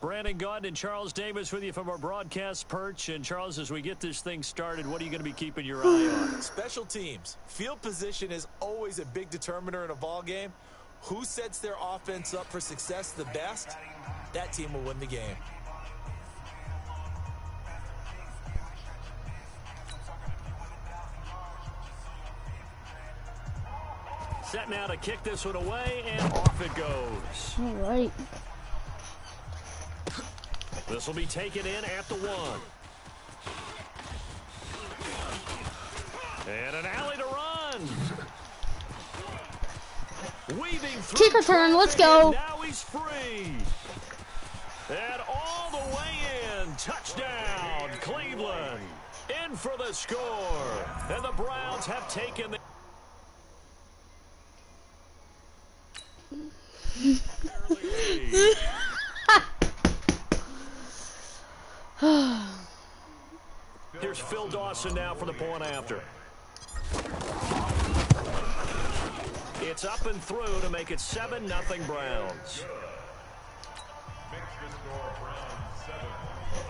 Brandon Gaudin and Charles Davis with you from our broadcast perch. And Charles, as we get this thing started, what are you going to be keeping your eye on? Special teams. Field position is always a big determiner in a ball game. Who sets their offense up for success the best, that team will win the game. Set now to kick this one away, and off it goes. All right. This will be taken in at the 1. And an alley to run. Weaving through. Kick return, let's go. Now he's free. And all the way in. Touchdown, Cleveland. In for the score. And the Browns have taken the... Here's Phil Dawson now for the point after. It's up and through to make it 7-0 Browns. Makes the score Browns 7.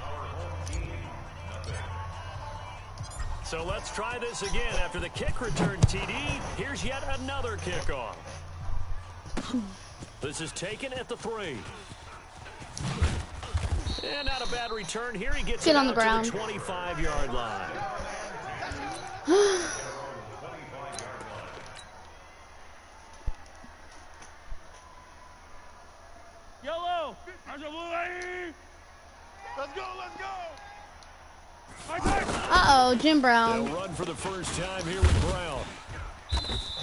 Our home team, nothing. So let's try this again. After the kick return TD, here's yet another kickoff. This is taken at the 3. And not a bad return here. He gets it on the out ground. to the 25-yard line. Yellow. There's a blue lady. Let's go. Let's go. Uh-oh, Jim Brown. They'll run for the first time here with Brown.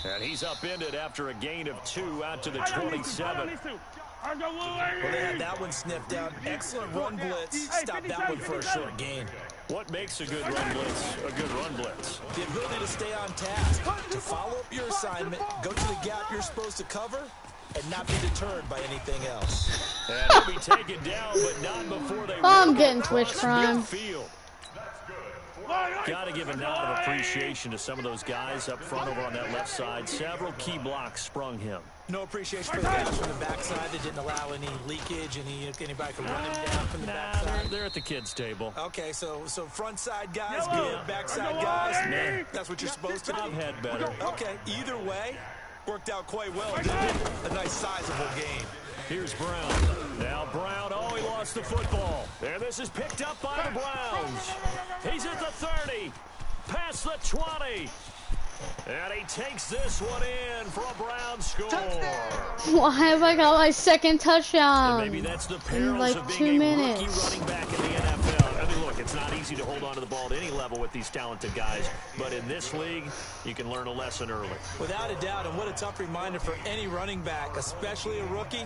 And he's upended after a gain of 2 out to the 27. Well, they had that one sniffed out. Excellent run blitz. Stop that one for a short gain. What makes a good run blitz a good run blitz? The ability to stay on task, to follow up your assignment, go to the gap you're supposed to cover, and not be deterred by anything else. And he'll be taken down, but not before they... I'm getting Twitch Prime. Got to give a nod of appreciation to some of those guys up front over on that left side. Several key blocks sprung him. No appreciation for the guys from the backside that didn't allow any leakage, anybody could run him down from the backside. They're at the kids' table. Okay, so front side guys good, backside guys, that's what you're supposed to do. I've had better. Okay, either way, worked out quite well, didn't it? A nice sizable game. Here's Brown. Now Brown, he lost the football. And this is picked up by the Browns. He's at the 30, past the 20. And he takes this one in for a Brown score. Why have I got my second touchdown? And maybe that's the perils like of being 2 a minutes. rookie running back in the NFL. I mean, look, it's not easy to hold on to the ball at any level with these talented guys. But in this league, you can learn a lesson early. Without a doubt, and what a tough reminder for any running back, especially a rookie.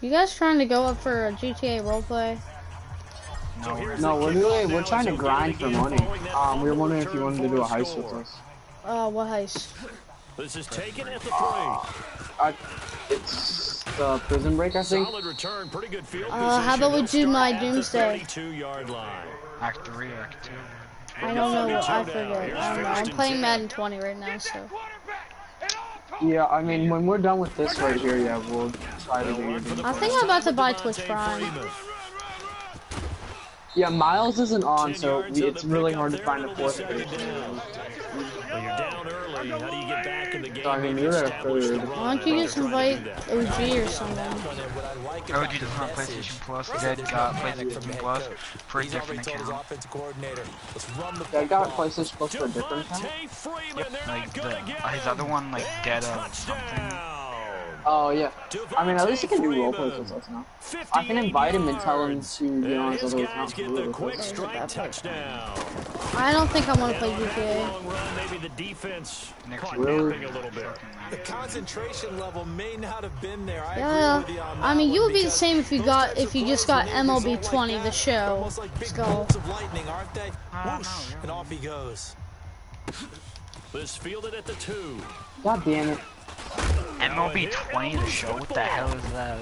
You guys trying to go up for a GTA roleplay? No, we're trying to grind for money. We were wondering if you wanted to do a heist with us. What heist? This is taken at the 3. It's the prison break, I think. Solid return, pretty good field How about we do my Doomsday? 32-yard line. Act 3, Act 2. I don't know what, I forget. I don't know. I'm playing Madden 20 right now, so. Yeah, I mean, when we're done with this right here, yeah, we'll try to do it. I think I'm about to buy Twitch Prime. Yeah, Miles isn't on, so it's really hard to find a fourth person. Well, you're down early. How do you get back in the game? So, I mean, you're at third. Why don't you just invite OG or something? OG doesn't have PlayStation Plus. Dad got PlayStation Plus for a different account. Dad got PlayStation Plus for a different account? Yep, like his other one, like Dead something. Oh yeah. I mean, at least he can do roleplays with us now. I can invite him and tell him to get on his other account. I don't think I want to play GTA. Maybe the defense really? a little bit. The concentration level may not have been there. Yeah, I mean, you would be the same if you just got MLB 20, the show. Let's go. And off he goes. This fielded at the 2. God damn it. MLB 20, the show? What the hell is that?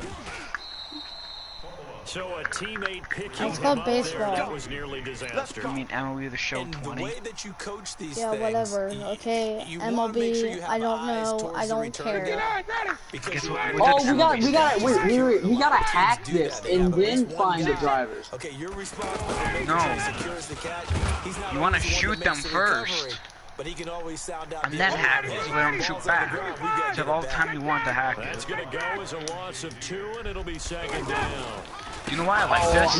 So a teammate picking It's called baseball. That was nearly disaster. I mean MLB the show 20. The way that you coach these Yeah, whatever. Okay, MLB. I don't know. I don't care. We gotta hack this and then find the drivers. Okay, you're responsible. No. You want to shoot them first. But he can always sound out and then hack it, let him shoot back. You have all the time you want to hack it. That's gonna go as a loss of 2, and it'll be 2nd down. Do you know why I like this?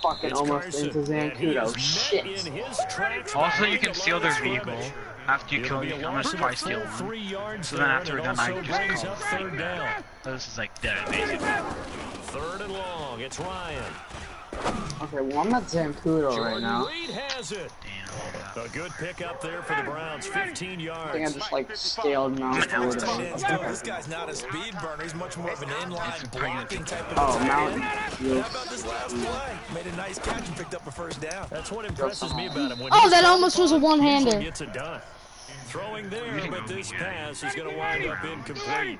Fucking almost into Zancudo. Shit. Also, you can steal their vehicle after you kill them. I'm gonna probably steal one. So then after we're done, I can just call it down. So this is like dead amazing. 3rd and long. It's Ryan. Okay, well I'm at Zancudo right now. A good pick up there for the Browns, 15 yards. I think I just like scaled Mount Ford. This guy's not a speed burner, he's much more of an inline blocking type of Mountain. How about this last play? Made a nice catch and picked up a 1st down. That's what impresses me about him. When that almost was a one-hander. Gets it done. Throwing there, but this pass is going to wind up incomplete.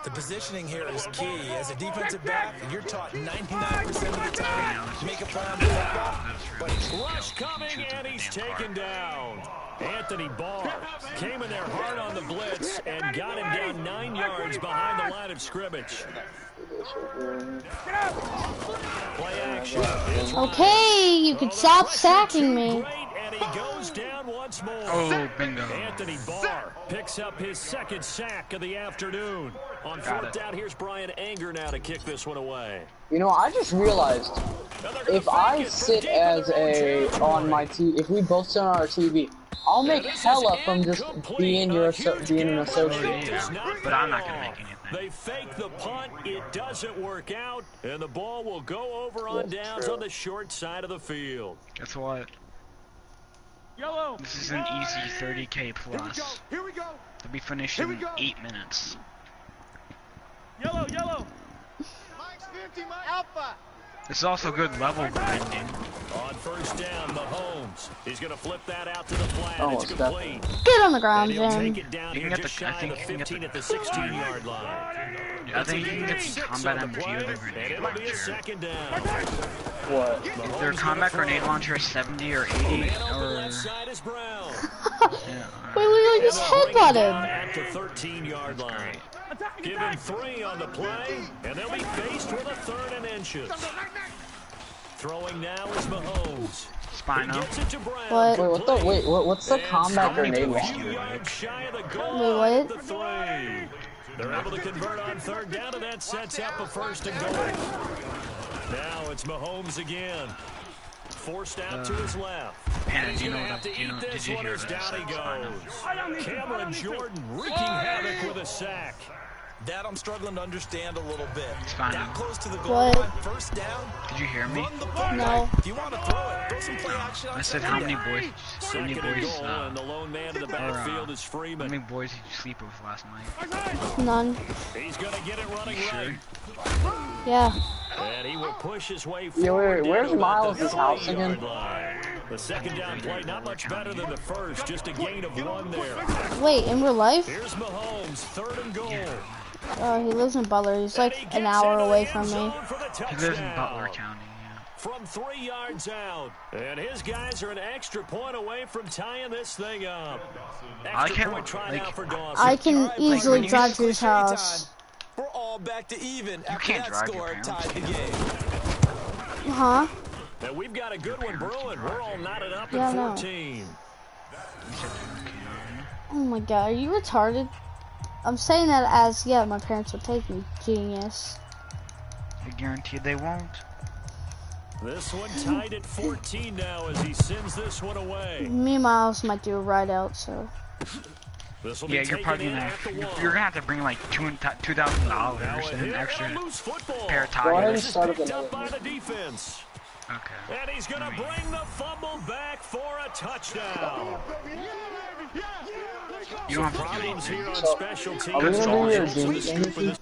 The positioning here is key. As a defensive back, you're taught 99% of the time to make a play on the football. But rush coming, and he's taken down. Anthony Barr came in there hard on the blitz and got him down 9 yards behind the line of scrimmage. Play action. Okay, you can stop sacking me. And he goes down once more. Oh, bingo. Anthony Barr picks up his 2nd sack of the afternoon. On 4th down, here's Brian Anger now to kick this one away. You know, I just realized if I sit as on my TV, if we both sit on our TV, I'll make hella from just being an associate. But I'm not gonna make anything. They fake the punt, it doesn't work out, and the ball will go over on downs on the short side of the field. Guess what? Yellow. This is an easy 30K plus. Here we go. To be finished in 8 minutes. Yellow. Mike's 50, Mike. Alpha. This is also good level grinding. On 1st down, Mahomes. He's going to flip that out to the flat. It's complete. Get on the ground, Jim. Jim. Take it down here just shy of the 15 at the 16-yard line. I think you can get some combat MG with a grenade It'll be a launcher. 2nd down. What? If their combat grenade launcher is 70 or 80 or... Wait, we just headbutted. At the 13-yard line. Give him 3 on the play, and they'll be faced with a 3rd and inches. Throwing now is Mahomes. Spino. What's the combat grenade launcher? Wait, what? They're able to convert on 3rd down, and that sets up a 1st and goal. Now it's Mahomes again. Forced out to his left. Did you hear Down he goes. Cameron Jordan wreaking havoc with a sack. That I'm struggling to understand a little bit. That close to the goal line, 1st down. Did you hear me? No. If you want to throw it, throw some play action on I said how many boys and the lone man in the backfield is how Freeman. many boys did you sleep with last night? None. He's going to get it running right. Yeah. And he will push his way forward. Where's Miles' house again? The 2nd down play, not much better than the 1st, just a gain of 1 there. Wait, in real life? Here's Mahomes, 3rd and goal. Oh, he lives in Butler. He's like an hour away from me. He lives in Butler County, yeah. From 3 yards out. And his guys are an extra point away from tying this thing up. I can easily drive to his house. We're all back to even. You can't drive your parents. Tied the game. Huh? Now we've got a good one brewing. We're all knotted up at 14. Oh my god, are you retarded? I'm saying that as, yeah, my parents would take me. Genius. I guarantee they won't. This one tied at 14 now as he sends this one away. Me and Miles might do a ride out, so. Yeah, you're probably you're gonna have to bring like $2,000 and an extra pair of Go ahead and tires. start up another by one. the defense. Okay. And he's gonna bring the fumble back for a touchdown. You don't have to do Problems anything. here on So, special teams. are we gonna do your Good game scoop for thing? this-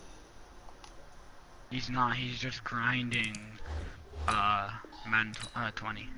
He's not. He's just grinding. Madden 20.